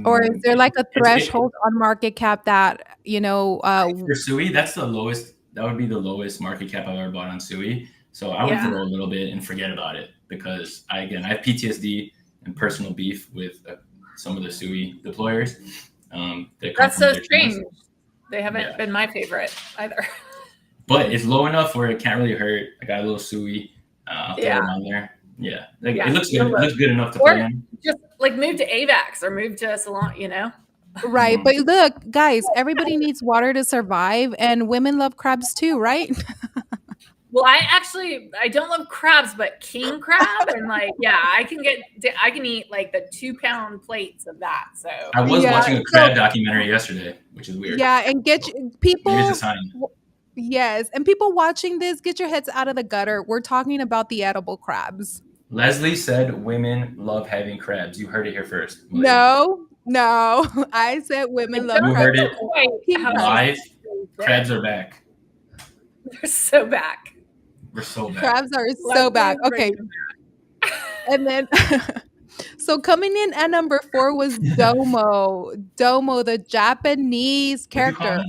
Speaker 1: Or is there like a threshold on market cap that, you know...
Speaker 3: for Sui, that's the lowest. That would be the lowest market cap I've ever bought on Sui. So I would throw a little bit and forget about it, because I have PTSD and personal beef with some of the Sui deployers.
Speaker 2: That's so strange. They haven't been my favorite either.
Speaker 3: But it's low enough where it can't really hurt. I got a little Sui. I'll throw it on there. Yeah, like it looks good. It looks good enough to
Speaker 2: or
Speaker 3: play in.
Speaker 2: Just like move to AVAX or move to Salon,
Speaker 1: Right. But look, guys, everybody needs water to survive, and women love crabs too, right?
Speaker 2: Well, I don't love crabs, but king crab and I can eat like the 2-pound plates of that. So
Speaker 3: I was watching a crab documentary yesterday, which is weird.
Speaker 1: Yeah, and people.
Speaker 3: Maybe it's a sign.
Speaker 1: Yes, and people watching this, get your heads out of the gutter. We're talking about the edible crabs.
Speaker 3: Leslie said women love having crabs. You heard it here first.
Speaker 1: No, I said women love
Speaker 3: You
Speaker 1: crabs.
Speaker 3: heard it live. Crabs are back.
Speaker 2: They're so back.
Speaker 3: We're so back.
Speaker 1: Crabs are so back. Okay. And then, so coming in at number 4 was Domo. Domo, the Japanese character.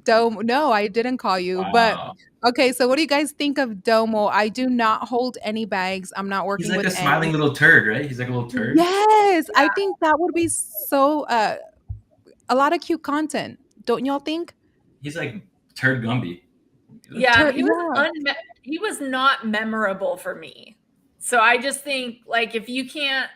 Speaker 1: Domo. No, I didn't call you. Wow. But okay, so what do you guys think of Domo? I do not hold any bags. I'm not working with
Speaker 3: He's like a smiling little turd, right? He's like a little turd.
Speaker 1: Yes, yeah. I think that would be so a lot of cute content. Don't y'all think?
Speaker 3: He's like Turd Gumby.
Speaker 2: Yeah, he was not memorable for me. So I just think like if you can't,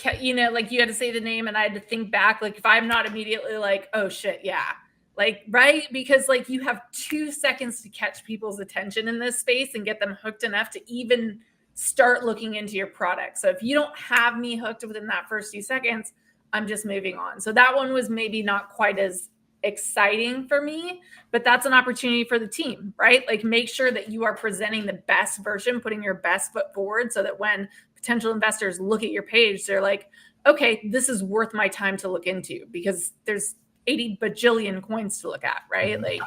Speaker 2: like you had to say the name and I had to think back. Like if I'm not immediately like, oh shit, yeah. Like, right? Because like you have 2 seconds to catch people's attention in this space and get them hooked enough to even start looking into your product. So if you don't have me hooked within that first few seconds, I'm just moving on. So that one was maybe not quite as exciting for me, but that's an opportunity for the team, right? Like make sure that you are presenting the best version, putting your best foot forward so that when potential investors look at your page, they're like, okay, this is worth my time to look into because there's 80 bajillion coins to look at, right? Like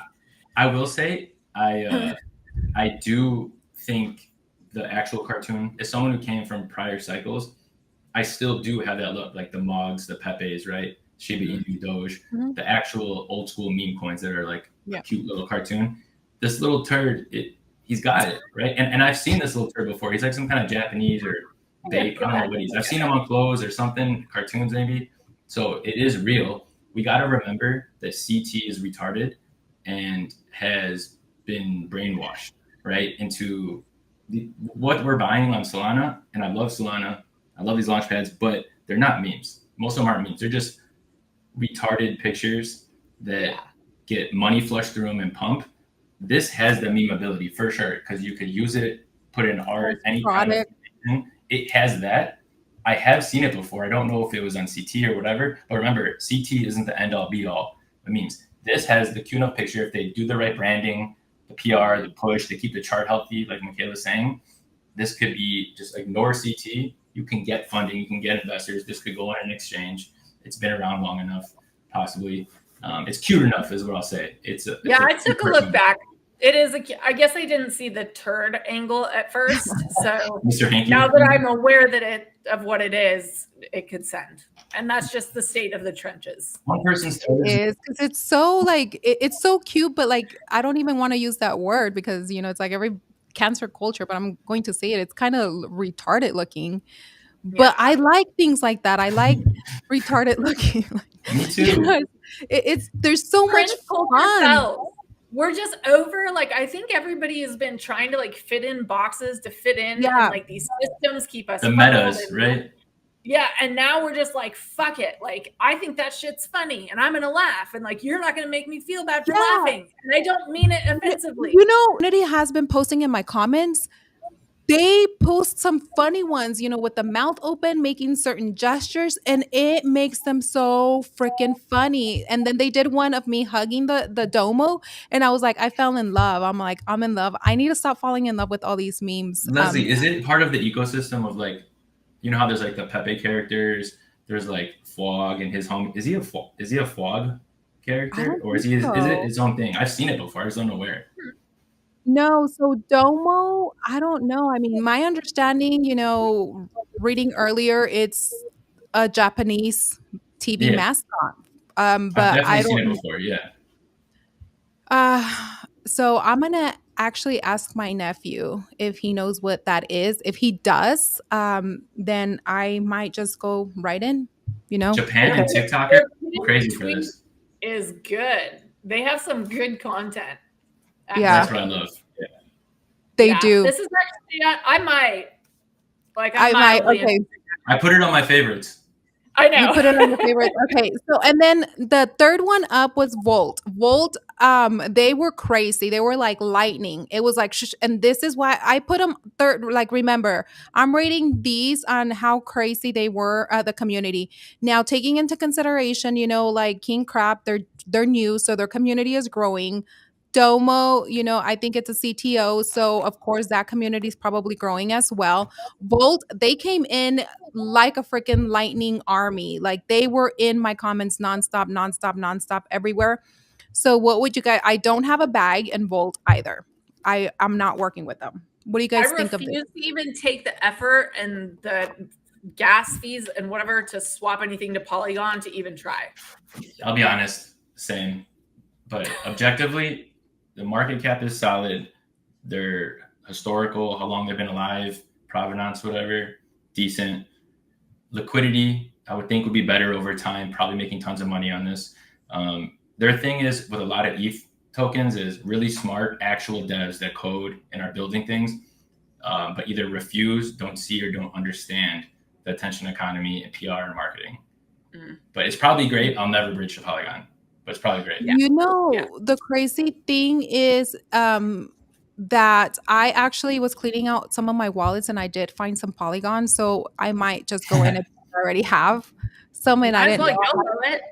Speaker 3: I will say, I do think the actual cartoon, as someone who came from prior cycles, I still do have that look, like the Mogs, the Pepes, right? Shiba Inu, Doge, the actual old school meme coins that are like a cute little cartoon. This little turd, he's got it, right? And I've seen this little turd before. He's like some kind of Japanese or bake. I don't know what he's. I've seen him on clothes or something, cartoons maybe. So it is real. We got to remember that CT is retarded and has been brainwashed, right, into what we're buying on Solana. And I love Solana. I love these launch pads, but they're not memes. Most of them aren't memes. They're just retarded pictures that get money flushed through them and pump. This has the meme ability for sure because you could use it, put it in art, any kind of thing. It has that. I have seen it before. I don't know if it was on CT or whatever, but remember, CT isn't the end all be all. It means this has the cute enough picture. If they do the right branding, the PR, the push, they keep the chart healthy, like Michaela's saying, this could be just ignore CT. You can get funding, you can get investors. This could go on an exchange. It's been around long enough, possibly. It's cute enough, is what I'll say.
Speaker 2: I took a look back. It is I guess I didn't see the turd angle at first. So now that I'm aware of what it is, it could send. And that's just the state of the trenches.
Speaker 3: One person's turd
Speaker 1: is because it's so like it's so cute, but like I don't even want to use that word because it's like every cancer culture, but I'm going to say it. It's kind of retarded looking. But I like things like that. I like retarded looking.
Speaker 3: Me too.
Speaker 1: There's so much fun.
Speaker 2: We're just over, like, I think everybody has been trying to like fit in boxes to fit in. And like these systems keep us
Speaker 3: the metas, right?
Speaker 2: Yeah. And now we're just like, fuck it. Like, I think that shit's funny and I'm going to laugh. And like, you're not going to make me feel bad for laughing. And I don't mean it offensively.
Speaker 1: Unity has been posting in my comments. They post some funny ones, with the mouth open, making certain gestures, and it makes them so freaking funny. And then they did one of me hugging the Domo, and I was like, I fell in love. I'm like, I'm in love. I need to stop falling in love with all these memes.
Speaker 3: Leslie, is it part of the ecosystem of like, how there's like the Pepe characters? There's like Fog and his home. Is he a Fog character, or is it his own thing? I've seen it before. I just don't know where.
Speaker 1: No, so Domo, I don't know. I mean, my understanding, reading earlier, it's a Japanese TV mascot. But
Speaker 3: I've definitely seen it before,
Speaker 1: so I'm gonna actually ask my nephew if he knows what that is. If he does, then I might just go right in,
Speaker 3: Japan and TikTok are crazy for this.
Speaker 2: Is good. They have some good content.
Speaker 1: Yeah,
Speaker 3: that's what I love.
Speaker 1: They do.
Speaker 2: This is actually, I might Like I'm mildly
Speaker 1: okay.
Speaker 3: I put it on my favorites.
Speaker 2: I know.
Speaker 1: You put it on your favorite. Okay. So, and then the third one up was Volt. Volt, they were crazy. They were like lightning. It was like, and this is why I put them third. Like, remember, I'm rating these on how crazy they were, the community. Now, taking into consideration, like King Crab, they're new, so their community is growing. Domo, I think it's a CTO, so of course that community is probably growing as well. Volt, they came in like a freaking lightning army. Like they were in my comments nonstop, nonstop, nonstop, everywhere. So what would you guys? I don't have a bag in Volt either. I'm not working with them. What do you
Speaker 2: I
Speaker 1: guys think of this?
Speaker 2: refuse to even take the effort and the gas fees and whatever to swap anything to Polygon to even try.
Speaker 3: I'll be honest, same. But objectively, the market cap is solid. They're historical, how long they've been alive, provenance, whatever, decent. Liquidity, I would think, would be better over time, probably making tons of money on this. Their thing is with a lot of ETH tokens is really smart actual devs that code and are building things, but either refuse, don't see, or don't understand the attention economy and PR and marketing. But it's probably great. I'll never bridge to Polygon, but it's probably great.
Speaker 1: The crazy thing is that I actually was cleaning out some of my wallets and I did find some Polygon, so I might just go in and I already have some and I didn't know.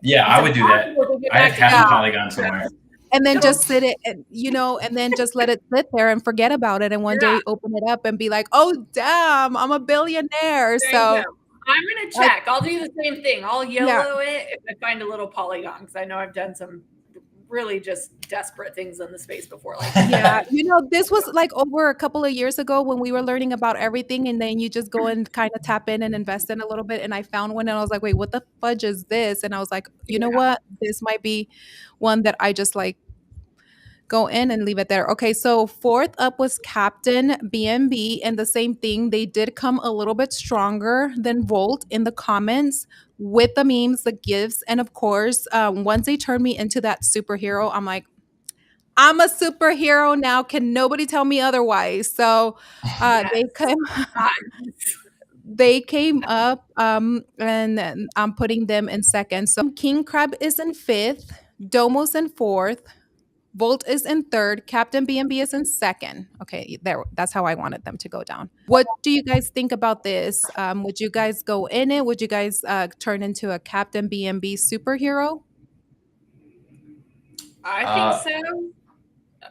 Speaker 3: Yeah, I would do that. I have half a Polygon somewhere.
Speaker 1: And then just sit it, and then just let it sit there and forget about it. And one day open it up and be like, oh, damn, I'm a billionaire. So
Speaker 2: I'm going to check. I'll do the same thing. I'll YOLO it if I find a little Polygon, because I know I've done some really just desperate things in the space before. Like
Speaker 1: this was like over a couple of years ago when we were learning about everything, and then you just go and kind of tap in and invest in a little bit. And I found one and I was like, wait, what the fudge is this? And I was like, you know what? This might be one that I just like go in and leave it there. Okay, so fourth up was Captain BNB, and the same thing. They did come a little bit stronger than Volt in the comments with the memes, the gifts, and of course, once they turned me into that superhero, I'm like, I'm a superhero now. Can nobody tell me otherwise? So they came up, and I'm putting them in second. So King Crab is in fifth, Domo's in fourth, Volt is in third, Captain BNB is in second. Okay, that's how I wanted them to go down. What do you guys think about this? Would you guys go in it? Would you guys turn into a Captain BNB superhero?
Speaker 2: I think so.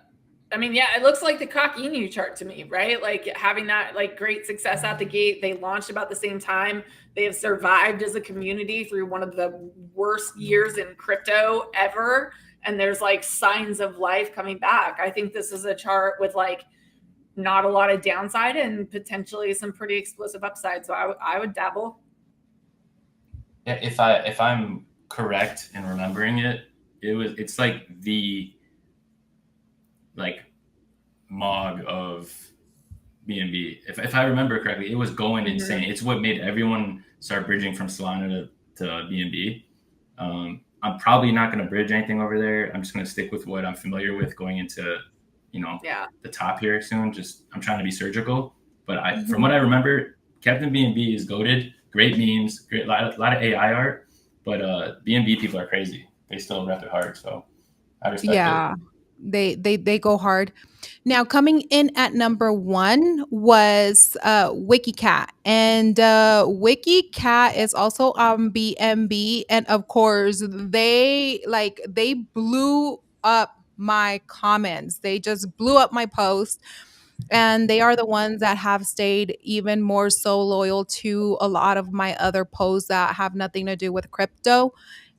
Speaker 2: I mean, yeah, it looks like the Cockinu chart to me, right? Like having that like great success out the gate. They launched about the same time. They have survived as a community through one of the worst years in crypto ever. And there's like signs of life coming back. I think this is a chart with like not a lot of downside and potentially some pretty explosive upside. So I would dabble.
Speaker 3: Yeah, if I'm correct in remembering it, it's like the MOG of BNB. If I remember correctly, it was going insane. It's what made everyone start bridging from Solana to BNB. I'm probably not going to bridge anything over there. I'm just going to stick with what I'm familiar with going into, the top here soon. Just I'm trying to be surgical. But from what I remember, Captain BNB is goated. Great memes, great lot of AI art. But BNB people are crazy. They still rep it hard. So I respect it.
Speaker 1: They go hard. Now coming in at number one was WikiCat, and WikiCat is also on BNB, and of course they blew up my comments. They just blew up my post, and they are the ones that have stayed even more so loyal to a lot of my other posts that have nothing to do with crypto.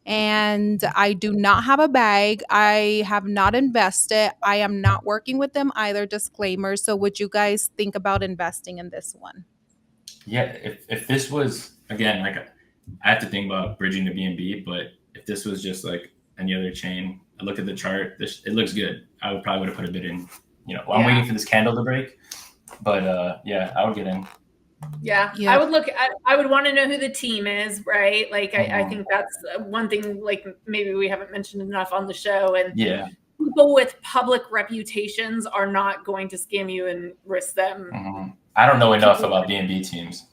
Speaker 1: And I do not have a bag. I have not invested. I am not working with them either. Disclaimer. So would you guys think about investing in this one?
Speaker 3: Yeah, if this was, again, like I have to think about bridging to BNB, but if this was just like any other chain, I looked at the chart, it looks good. I would have put a bid in. I'm waiting for this candle to break, but I would get in.
Speaker 2: Yeah. I would look. I would want to know who the team is, right? Like, I think that's one thing. Like, maybe we haven't mentioned enough on the show. And people with public reputations are not going to scam you and risk them
Speaker 3: I don't know enough about B&B teams.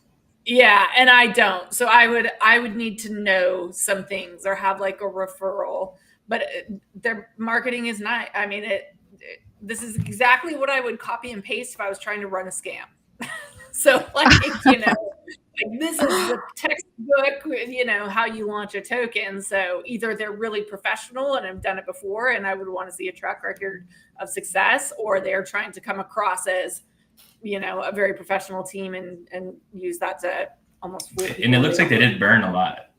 Speaker 2: Yeah, and I don't. So I would need to know some things or have like a referral. But their marketing is not. I mean, this is exactly what I would copy and paste if I was trying to run a scam. So like, like this is the textbook, how you launch a token. So either they're really professional and have done it before and I would want to see a track record of success, or they're trying to come across as, a very professional team and use that to almost fool people.
Speaker 3: And it looks like they did burn a lot.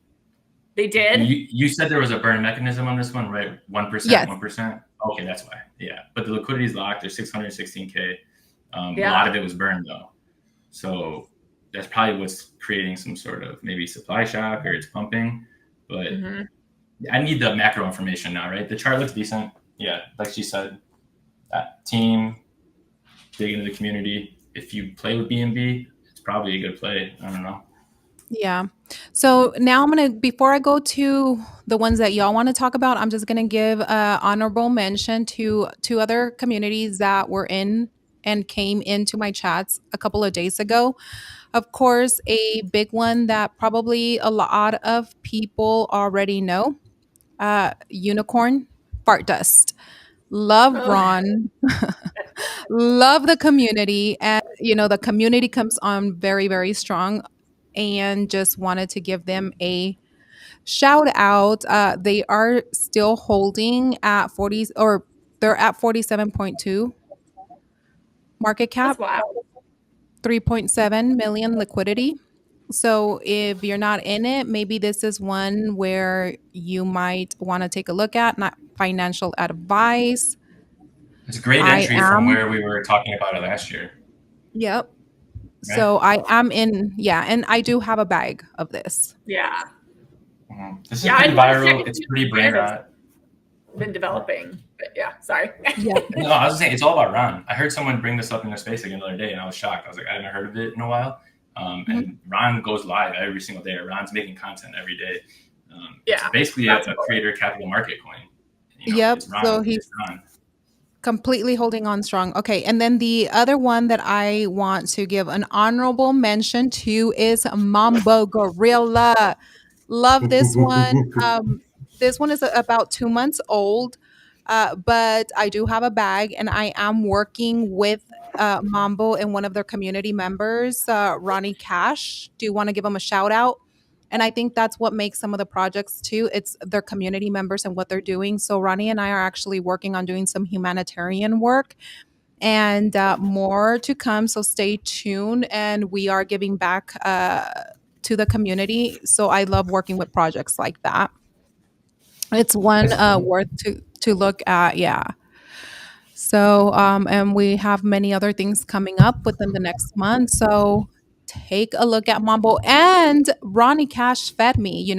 Speaker 2: They did?
Speaker 3: You said there was a burn mechanism on this one, right? 1%,
Speaker 1: Yes.
Speaker 3: 1%? Okay, that's why. Yeah. But the liquidity is locked. There's 616K.
Speaker 2: Yeah.
Speaker 3: A lot of it was burned, though. So that's probably what's creating some sort of maybe supply shock, or it's pumping. But I need the macro information now, right? The chart looks decent. Yeah, like she said, that team, dig into the community. If you play with B&B, it's probably a good play. I don't know.
Speaker 1: Yeah. So now before I go to the ones that y'all want to talk about, I'm just going to give honorable mention to two other communities that were in and came into my chats a couple of days ago. Of course, a big one that probably a lot of people already know, Unicorn, Fart Dust. Love Ron. Love the community. And, the community comes on very, very strong, and just wanted to give them a shout out. They are still holding at 40, or they're at 47.2 market cap, 3.7 million liquidity. So if you're not in it, maybe this is one where you might want to take a look at. Not financial advice.
Speaker 3: It's a great entry from where we were talking about it last year.
Speaker 1: Yep. Right? So I am in, and I do have a bag of this.
Speaker 2: Yeah.
Speaker 3: This is pretty viral. It's pretty brain rot.
Speaker 2: Been developing, but yeah, sorry.
Speaker 1: Yeah.
Speaker 3: No, I was saying it's all about Ron. I heard someone bring this up in their space again the other day, and I was shocked. I was like, I haven't heard of it in a while. And Ron goes live every single day. Ron's making content every day. It's basically a creator capital market coin.
Speaker 1: Yep. So he's completely holding on strong. Okay. And then the other one that I want to give an honorable mention to is Mambo Gorilla. Love this one. This one is about 2 months old, but I do have a bag, and I am working with Mambo and one of their community members, Ronnie Cash. Do you want to give them a shout out? And I think that's what makes some of the projects too. It's their community members and what they're doing. So Ronnie and I are actually working on doing some humanitarian work, and more to come. So stay tuned. And we are giving back to the community. So I love working with projects like that. It's one worth to look at. Yeah. So, and we have many other things coming up within the next month. So take a look at Mambo. And Ronnie Cash fed me.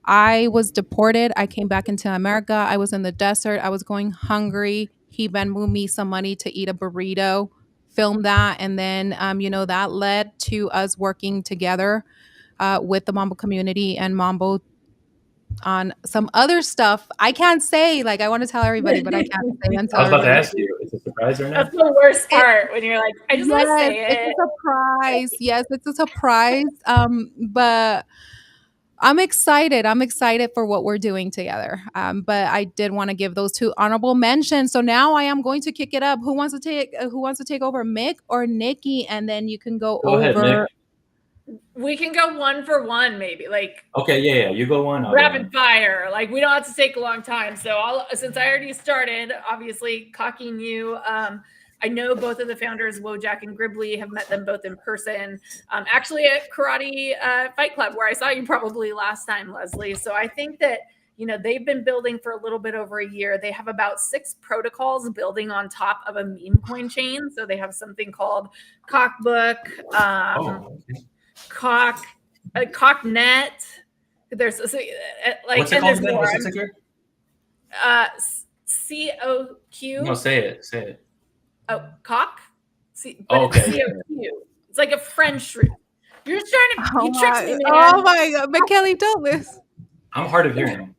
Speaker 1: I was deported. I came back into America. I was in the desert. I was going hungry. He Venmoed me some money to eat a burrito, filmed that. And then, that led to us working together with the Mambo community and Mambo on some other stuff. I can't say, I want to tell everybody, but I can't say until
Speaker 3: I was about to ask you, is it a surprise or not?
Speaker 2: That's the worst part, when you're like, I just want to say it.
Speaker 1: It's a surprise. Yes, it's a surprise. But I'm excited. I'm excited for what we're doing together. But I did want to give those two honorable mentions. So now I am going to kick it up. Who wants to take over, Mick or Nikki? And then you can go over.
Speaker 3: Ahead, Mick.
Speaker 2: We can go one for one, maybe.
Speaker 3: Okay, yeah. You go one.
Speaker 2: Rapid fire. We don't have to take a long time. So since I already started, obviously cocking you. I know both of the founders, Wojak and Gribbly, have met them both in person. Actually at Karate Fight Club, where I saw you probably last time, Leslie. So I think that they've been building for a little bit over a year. They have about 6 protocols building on top of a meme coin chain. So they have something called Cockbook. Cocknet. There's
Speaker 3: what's it called? What's the ticker?
Speaker 2: COQ.
Speaker 3: No, say it.
Speaker 2: Oh, cock.
Speaker 3: Okay.
Speaker 2: COQ. It's like a French root. You're just trying to. You tricked me, man.
Speaker 1: Oh my God, McKelly, don't this.
Speaker 3: I'm hard of hearing.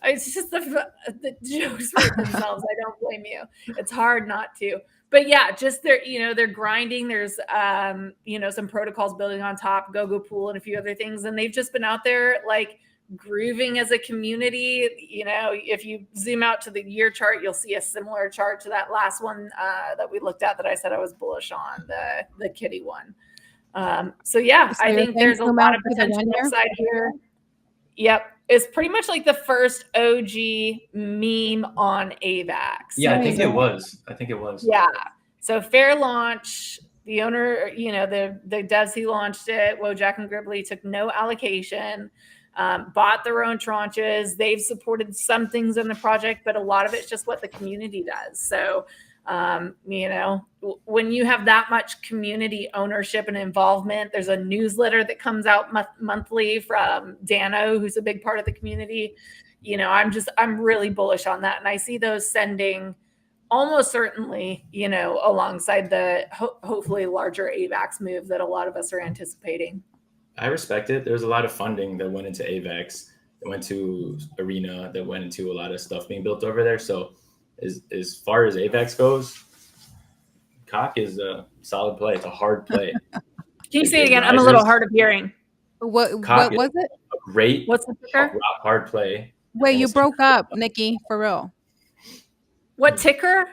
Speaker 2: It's just the jokes write themselves. I don't blame you. It's hard not to. but yeah, just they're grinding. There's some protocols building on top, go pool, and a few other things, and they've just been out there like grooving as a community. If you zoom out to the year chart, you'll see a similar chart to that last one that we looked at that I said I was bullish on, the kitty one. So I think there's a lot of potential upside here. Yep. It's pretty much like the first OG meme on AVAX.
Speaker 3: Yeah, I think it was.
Speaker 2: Yeah. So fair launch. The owner, the devs who launched it, Wojak and Gribbly, took no allocation, bought their own tranches. They've supported some things in the project, but a lot of it's just what the community does. So, when you have that much community ownership and involvement, there's a newsletter that comes out monthly from Dano, who's a big part of the community. I'm really bullish on that. And I see those sending almost certainly, alongside the hopefully larger AVAX move that a lot of us are anticipating.
Speaker 3: I respect it. There's a lot of funding that went into AVAX, that went to Arena, that went into a lot of stuff being built over there. So as far as AVAX goes, Cock is a solid play. It's a hard play.
Speaker 2: Can you say it again? I'm a little hard of hearing.
Speaker 1: What was it?
Speaker 3: A great,
Speaker 2: what's the ticker?
Speaker 3: Hard play.
Speaker 1: Wait, you broke up, Nikki, for real.
Speaker 2: What ticker?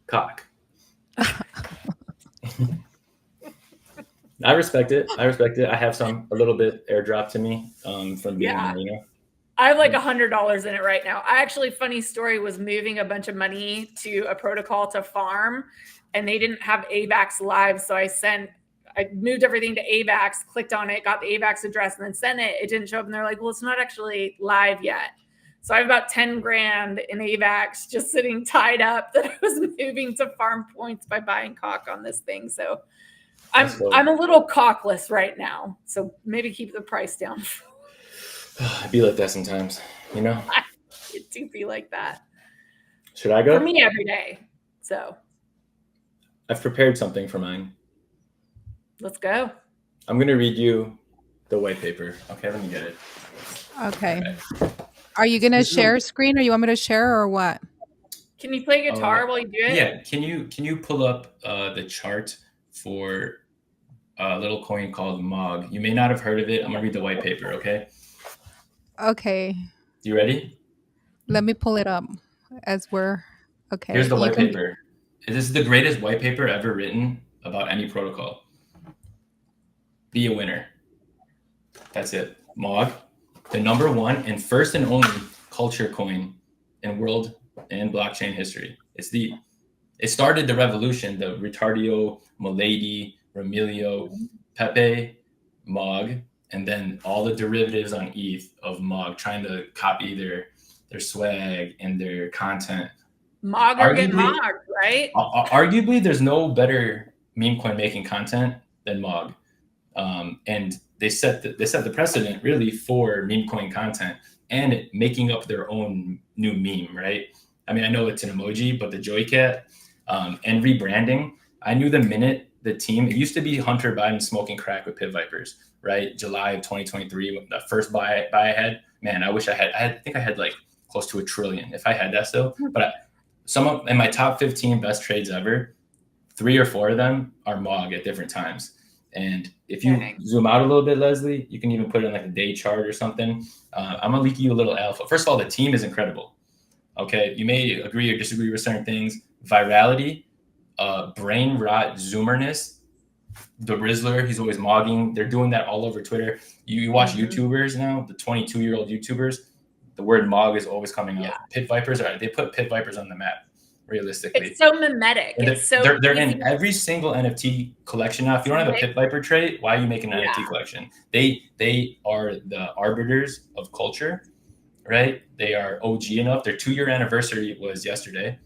Speaker 3: Cock. I respect it. I have a little bit airdrop to me from being in Arena.
Speaker 2: I have like $100 in it right now. Funny story, was moving a bunch of money to a protocol to farm, and they didn't have AVAX live. So I moved everything to AVAX, clicked on it, got the AVAX address, and then sent it. It didn't show up. And they're like, well, it's not actually live yet. So I have about 10 grand in AVAX just sitting tied up that I was moving to farm points by buying Cock on this thing. So I'm a little cockless right now. So maybe keep the price down.
Speaker 3: I'd be like that sometimes,
Speaker 2: It do be like that.
Speaker 3: Should I go?
Speaker 2: For me every day. So
Speaker 3: I've prepared something for mine.
Speaker 2: Let's go.
Speaker 3: I'm going to read you the white paper. Okay, let me get it.
Speaker 1: Okay. Are you going to share screen, or you want me to share, or what?
Speaker 2: Can you play guitar while you do it?
Speaker 3: Yeah. Can you pull up the chart for a little coin called MOG? You may not have heard of it. I'm going to read the white paper, okay?
Speaker 1: Okay.
Speaker 3: You ready?
Speaker 1: Let me pull it up as we're okay.
Speaker 3: Here's the white paper. This is the greatest white paper ever written about any protocol. Be a winner. That's it. MOG, the #1 and first and only culture coin in world and blockchain history. It started the revolution, the Retardio, Milady, Remilio, Pepe, MOG, and then all the derivatives on ETH of MOG trying to copy their swag and their content.
Speaker 2: MOG or get MOG, right?
Speaker 3: Arguably, there's no better meme coin making content than MOG. And they set the precedent really for meme coin content and making up their own new meme, right? I mean, I know it's an emoji, but the Joycat and rebranding, I knew the minute the team, it used to be Hunter Biden smoking crack with Pit Vipers, right? July of 2023, the first buy I had, man, I wish I think I had like close to $1 trillion if I had that still. But in my top 15 best trades ever, 3 or 4 of them are MOG at different times. And if you zoom out a little bit, Leslie, you can even put it on like a day chart or something. I'm gonna leak you a little alpha. First of all, the team is incredible. Okay, you may agree or disagree with certain things. Virality, brain rot, zoomerness. The Rizzler, he's always mogging. They're doing that all over Twitter. You watch YouTubers now, the 22-year-old YouTubers. The word MOG is always coming up. Pit Vipers they put Pit Vipers on the map. Realistically,
Speaker 2: it's so mimetic.
Speaker 3: They're in every single NFT collection now. If you don't have a Pit Viper trait, why are you making an NFT collection? They are the arbiters of culture, right? They are OG enough. Their 2-year anniversary was yesterday.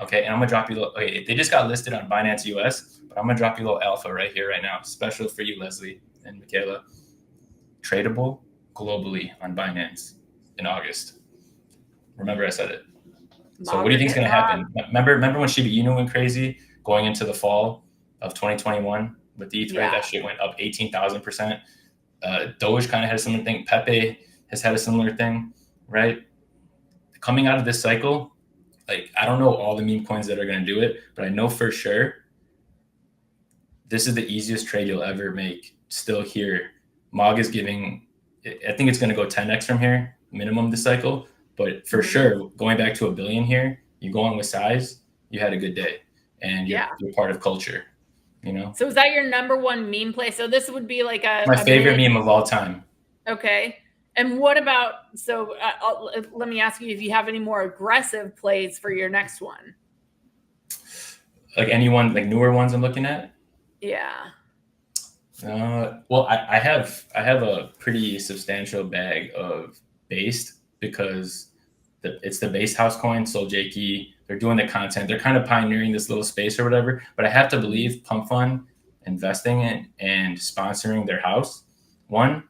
Speaker 3: Okay, and I'm gonna drop you. Okay, they just got listed on Binance US, but I'm gonna drop you a little alpha right here, right now, special for you, Leslie and Michaela. Tradable globally on Binance in August. Remember, I said it. So what do you think is going to happen? Remember when Shiba Inu went crazy going into the fall of 2021 with the ETH rate? That shit went up 18,000%. Doge kind of had a similar thing. Pepe has had a similar thing, right? Coming out of this cycle, like, I don't know all the meme coins that are going to do it, but I know for sure this is the easiest trade you'll ever make. Still here, Mog is giving, I think it's going to go 10x from here, minimum this cycle. But for sure, going back to $1 billion here, you go on with size, you had a good day, and you're part of culture, you know?
Speaker 2: So is that your number one meme play? So this would be like
Speaker 3: my favorite meme of all time.
Speaker 2: Okay. And what about, so let me ask you if you have any more aggressive plays for your next one.
Speaker 3: Like anyone, like newer ones I'm looking at?
Speaker 2: Yeah.
Speaker 3: Well, I have a pretty substantial bag of based, because it's the based house coin, Soul Jakey. They're doing the content. They're kind of pioneering this little space or whatever. But I have to believe Pump Fund investing in and sponsoring their house. One,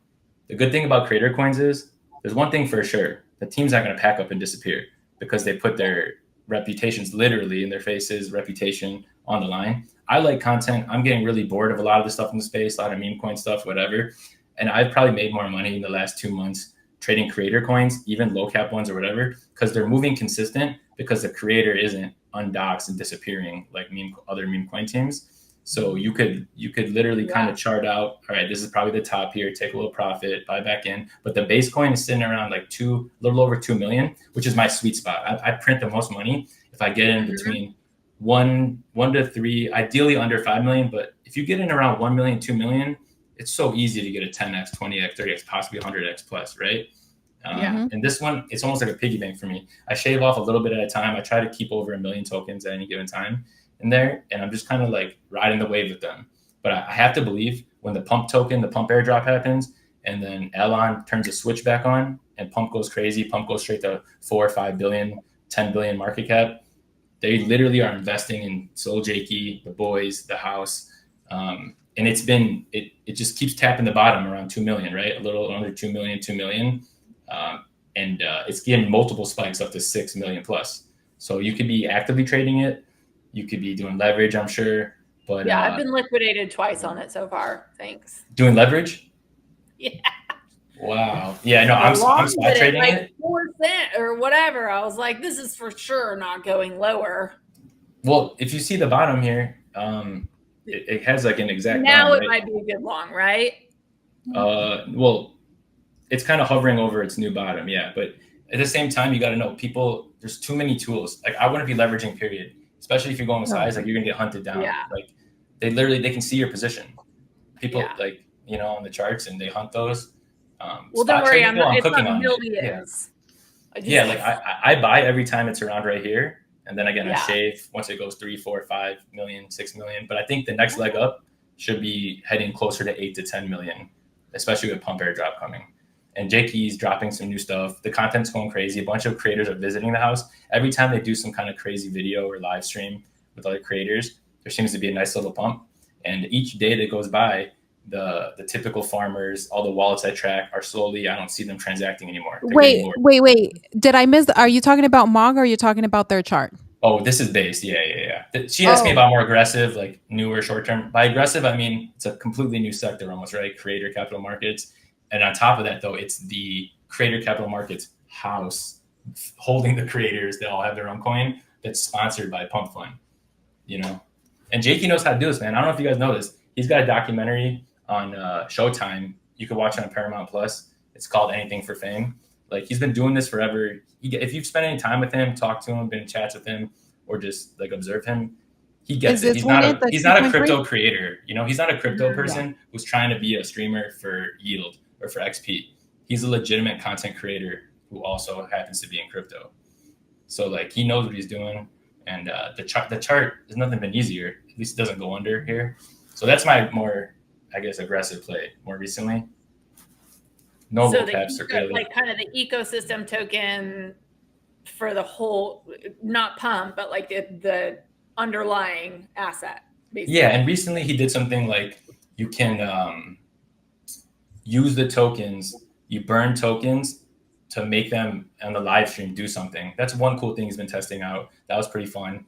Speaker 3: the good thing about creator coins is there's one thing for sure: the team's not going to pack up and disappear, because they put their reputations literally in their faces, reputation on the line. I like content. I'm getting really bored of a lot of the stuff in the space, a lot of meme coin stuff, whatever. And I've probably made more money in the last 2 months trading creator coins, even low cap ones or whatever, because they're moving consistent, because the creator isn't undoxed and disappearing like other meme coin teams. So you could literally kind of chart out, all right, this is probably the top here, take a little profit, buy back in. But the base coin is sitting around like a little over 2 million, which is my sweet spot. I print the most money if I get in between 1 to 3, ideally under 5 million. But if you get in around 1 million, 2 million, it's so easy to get a 10x, 20x, 30x, possibly 100x plus, right? And this one, it's almost like a piggy bank for me. I shave off a little bit at a time. I try to keep over 1 million tokens at any given time in there, and I'm just kind of like riding the wave with them. But I have to believe when the pump token, the pump airdrop happens, and then Elon turns the switch back on and pump goes crazy, pump goes straight to 4 or 5 billion, 10 billion market cap. They literally are investing in Soul Jakey, the boys, the house. And it just keeps tapping the bottom around 2 million, right? A little under 2 million, 2 million. And it's getting multiple spikes up to 6 million plus. So you could be actively trading it. You could be doing leverage, I'm sure. But
Speaker 2: yeah, I've been liquidated twice on it so far. Thanks.
Speaker 3: Doing leverage?
Speaker 2: Yeah.
Speaker 3: Wow. Yeah, no, I'm spot trading
Speaker 2: like
Speaker 3: it.
Speaker 2: 4% or whatever. I was like, this is for sure not going lower.
Speaker 3: Well, if you see the bottom here, it has like an exact
Speaker 2: now
Speaker 3: bottom,
Speaker 2: it might be a good long, right?
Speaker 3: Well, it's kind of hovering over its new bottom, yeah. But at the same time, you got to know, people, there's too many tools. Like, I wouldn't be leveraging, period. Especially if you're going with size, like you're gonna get hunted down.
Speaker 2: Yeah.
Speaker 3: Like they can see your position. People like, you know, on the charts, and they hunt those.
Speaker 2: Well, don't worry, I'm
Speaker 3: cooking on
Speaker 2: millions.
Speaker 3: Yeah, like I buy every time it's around right here, and then again I shave once it goes 3, 4, 5 million, 6 million. But I think the next leg up should be heading closer to 8 to 10 million, especially with pump airdrop coming. And Jakey's dropping some new stuff. The content's going crazy. A bunch of creators are visiting the house. Every time they do some kind of crazy video or live stream with other creators, there seems to be a nice little pump. And each day that goes by, the typical farmers, all the wallets I track are slowly, I don't see them transacting anymore.
Speaker 1: Wait. Did I miss? Are you talking about Mog, or are you talking about their chart?
Speaker 3: Oh, this is based. Yeah. She asked me about more aggressive, like newer short term. By aggressive, I mean it's a completely new sector almost, right? Creator capital markets. And on top of that, though, it's the creator capital markets house holding the creators. They all have their own coin that's sponsored by Pump Fund, you know. And Jakey knows how to do this, man. I don't know if you guys know this. He's got a documentary on Showtime. You can watch it on Paramount Plus. It's called Anything for Fame. Like, he's been doing this forever. If you've spent any time with him, talked to him, been in chats with him, or just like observe him, he gets it. He's not a crypto creator. You know, he's not a crypto person who's trying to be a streamer for yield or for XP. He's a legitimate content creator who also happens to be in crypto. So like, he knows what he's doing. And the chart has nothing been easier. At least it doesn't go under here. So that's my more, I guess, aggressive play more recently. No
Speaker 2: so
Speaker 3: caps are really
Speaker 2: like kind of the ecosystem token for the whole, not pump, but like the underlying asset. Basically.
Speaker 3: Yeah, and recently he did something like you can use the tokens, you burn tokens to make them on the live stream do something. That's one cool thing he's been testing out. That was pretty fun.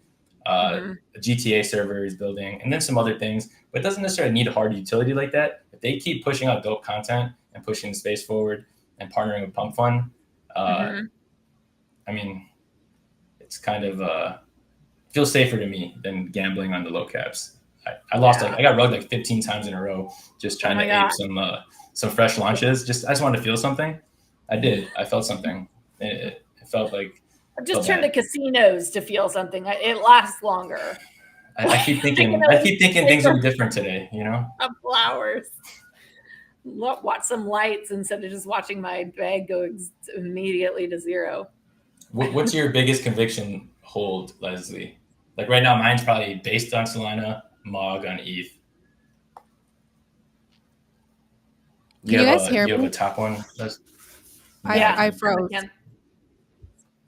Speaker 3: A GTA server is building, and then some other things, but it doesn't necessarily need a hard utility like that. If they keep pushing out dope content and pushing the space forward and partnering with Pump Fund, I mean, it's kind of feels safer to me than gambling on the low caps. I lost I got rugged like 15 times in a row just trying to ape some fresh launches. I just wanted to feel something. I did. I felt something. It felt like
Speaker 2: I've just turned to casinos to feel something. It lasts longer.
Speaker 3: I keep thinking things will be different today, you know?
Speaker 2: Couple hours. Watch some lights instead of just watching my bag go immediately to zero.
Speaker 3: What's your biggest conviction hold, Leslie? Like right now, mine's probably based on Solana, MOG on ETH.
Speaker 1: Can you guys hear me?
Speaker 3: You have a top one?
Speaker 1: I froze. Yeah.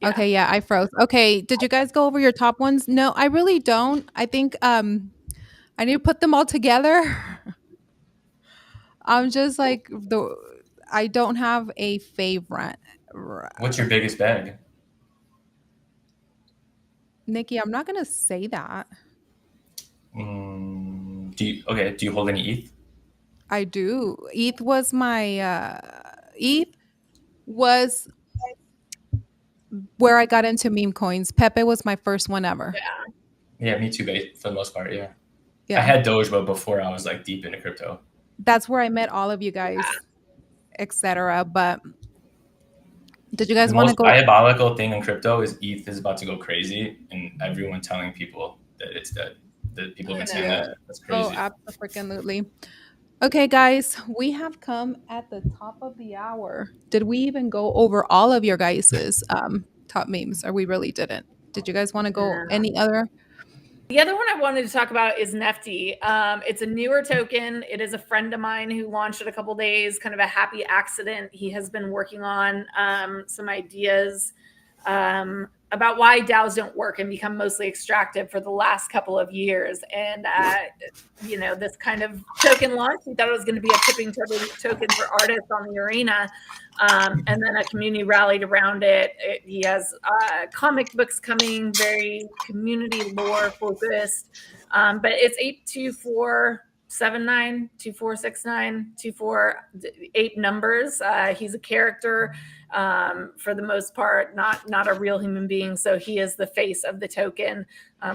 Speaker 1: Okay, yeah, I froze. Okay, did you guys go over your top ones? No, I really don't. I think I need to put them all together. I'm just like I don't have a favorite.
Speaker 3: What's your biggest bag?
Speaker 1: Nikki, I'm not gonna say that.
Speaker 3: Do you hold any ETH?
Speaker 1: I do. ETH was my ETH was where I got into meme coins. Pepe was my first one ever.
Speaker 3: Yeah, me too, for the most part, yeah. I had Doge, but before I was like deep into crypto.
Speaker 1: That's where I met all of you guys, etc. But did you guys want to go?
Speaker 3: The most diabolical thing in crypto is ETH is about to go crazy, and everyone telling people that it's dead. That people have been saying that. That's crazy.
Speaker 1: Oh, absolutely. Okay, guys, we have come at the top of the hour. Did we even go over all of your guys's top memes, or we really didn't? Did you guys want to go any other?
Speaker 2: The other one I wanted to talk about is Nefty. It's a newer token. It is a friend of mine who launched it a couple days, kind of a happy accident. He has been working on some ideas about why DAOs don't work and become mostly extractive for the last couple of years. And, this kind of token launch, we thought it was going to be a tipping token for artists on the arena. And then a community rallied around it. He has comic books coming, very community lore focused. But it's 82479, 2469, 248 numbers. He's a character. For the most part, not a real human being. So he is the face of the token,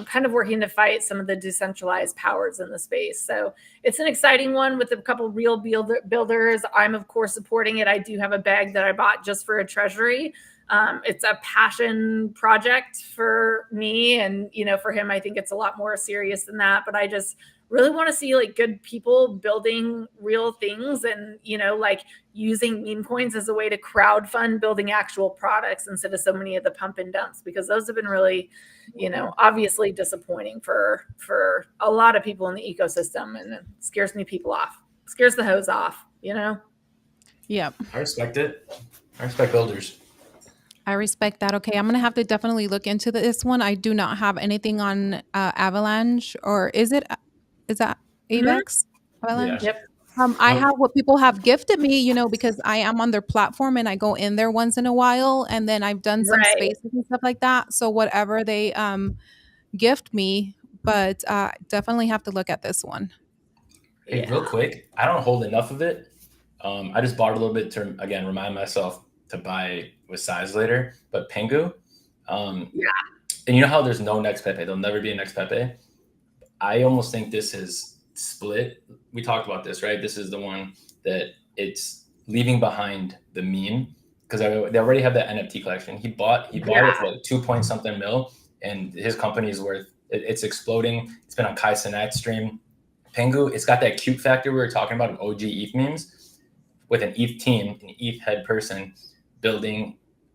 Speaker 2: kind of working to fight some of the decentralized powers in the space. So it's an exciting one with a couple real builders. I'm, of course, supporting it. I do have a bag that I bought just for a treasury. It's a passion project for me. And, for him, I think it's a lot more serious than that. But I just really want to see like good people building real things and, using meme coins as a way to crowdfund building actual products instead of so many of the pump and dumps, because those have been really, obviously disappointing for a lot of people in the ecosystem, and it scares people off, scares the hose off,
Speaker 1: Yeah.
Speaker 3: I respect it. I respect builders.
Speaker 1: I respect that. Okay, I'm going to have to definitely look into this one. I do not have anything on Avalanche, or is that AVEX? Avalanche?
Speaker 2: Yep.
Speaker 1: I have what people have gifted me, because I am on their platform and I go in there once in a while, and then I've done some spaces and stuff like that. So whatever they gift me, but definitely have to look at this one.
Speaker 3: Hey, real quick, I don't hold enough of it. I just bought a little bit to, again, remind myself to buy with size later. But Pengu, and you know how there's no next Pepe? There'll never be a next Pepe. I almost think this is split. We talked about this, right? This is the one that it's leaving behind the meme, because they already have that NFT collection. He bought it for like 2 point something mil, and his company is worth it's exploding. It's been on Kai Cenat's stream. Pengu, it's got that cute factor we were talking about of OG ETH memes, with an ETH team, an ETH head person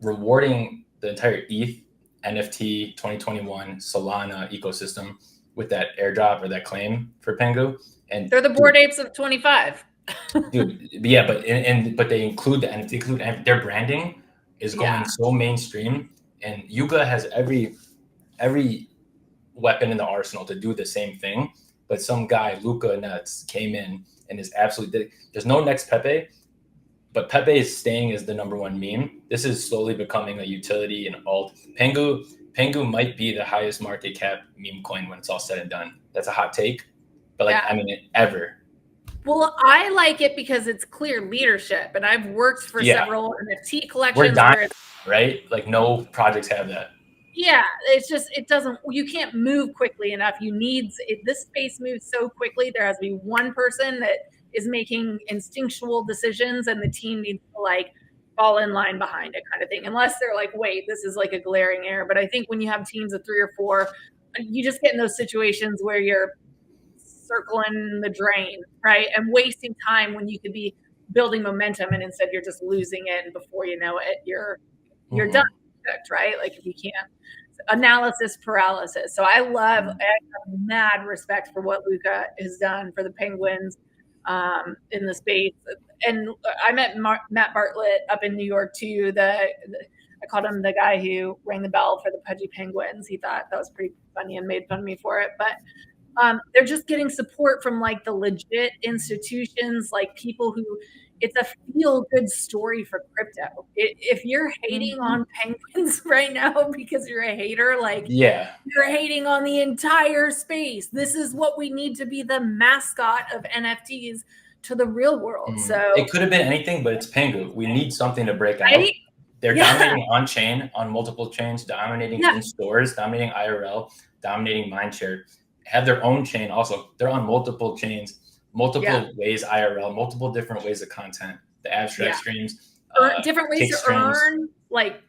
Speaker 3: rewarding the entire ETH NFT 2021 Solana ecosystem with that airdrop or that claim for Pengu. And
Speaker 2: they're the Bored Apes of 25.
Speaker 3: Dude, yeah, but they include the NFT. Their branding is going so mainstream, and Yuga has every weapon in the arsenal to do the same thing. But some guy, Luca Nuts, came in and is absolutely. There's no next Pepe, but Pepe is staying as the number one meme. This is slowly becoming a utility and alt. Pengu might be the highest market cap meme coin when it's all said and done. That's a hot take, but ever.
Speaker 2: Well, I like it because it's clear leadership, and I've worked for several NFT collections.
Speaker 3: We're dying, right? Like no projects have that.
Speaker 2: Yeah, it's just, it doesn't, you can't move quickly enough. This space moves so quickly. There has to be one person that is making instinctual decisions, and the team needs to like fall in line behind it, kind of thing. Unless they're like, wait, this is like a glaring error. But I think when you have teams of 3 or 4, you just get in those situations where you're circling the drain, right? And wasting time when you could be building momentum, and instead you're just losing it, and before you know it, you're done, right? Like if you can't, analysis paralysis. So I have mad respect for what Luka has done for the Penguins in the space. And I met Matt Bartlett up in New York too. I called him the guy who rang the bell for the Pudgy Penguins. He thought that was pretty funny and made fun of me for it. But they're just getting support from like the legit institutions, like people who, it's a feel good story for crypto. If you're hating on Penguins right now because you're a hater, like you're hating on the entire space. This is what we need to be the mascot of NFTs to the real world. So
Speaker 4: it could have been anything, but it's Pengu. We need something to break out. Right? They're dominating on chain, on multiple chains, dominating in stores, dominating IRL, dominating mindshare. Have their own chain also. They're on multiple chains, multiple ways IRL, multiple different ways of content, the abstract streams.
Speaker 2: Different ways to earn, like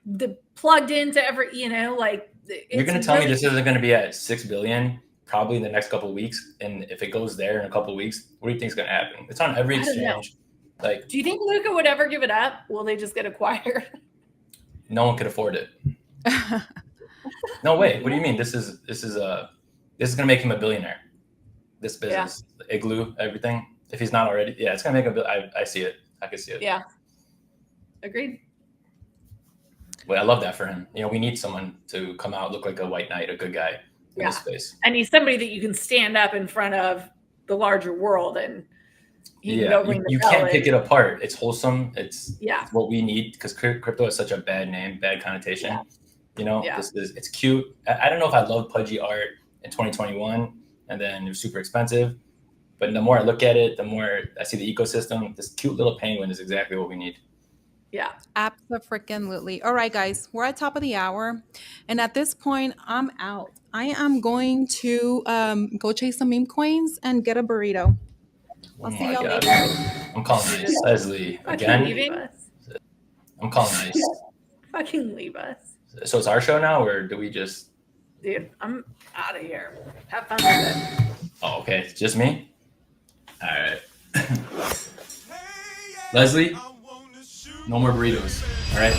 Speaker 2: plugged into every, like.
Speaker 4: You're going to tell me this isn't going to be at 6 billion probably in the next couple of weeks. And if it goes there in a couple of weeks, what do you think is going to happen? It's on every exchange. Like,
Speaker 2: do you think Luka would ever give it up? Will they just get acquired?
Speaker 4: No one could afford it. No way. What do you mean? This is going to make him a billionaire. This business, Igloo, everything. If he's not already, it's going to make him. I see it. I can see it.
Speaker 2: Yeah. Agreed.
Speaker 4: Well, I love that for him. We need someone to come out, look like a white knight, a good guy in this space.
Speaker 2: And he's somebody that you can stand up in front of the larger world and
Speaker 4: you can't pick it apart. It's wholesome. It's what we need because crypto has such a bad name, bad connotation. It's cute. I don't know if I love pudgy art in 2021, and then it was super expensive. But the more I look at it, the more I see the ecosystem. This cute little penguin is exactly what we need.
Speaker 2: Yeah,
Speaker 1: absolutely. All right, guys, we're at top of the hour, and at this point, I'm out. I am going to go chase some meme coins and get a burrito. I'll see y'all later.
Speaker 4: I'm calling nice, Leslie. Again, I'm calling nice.
Speaker 2: Fucking leave us.
Speaker 4: So it's our show now, or do we just?
Speaker 2: Dude, I'm out of here. Have fun with it.
Speaker 4: Oh, okay. It's just me? All right. Leslie, no more burritos. All right.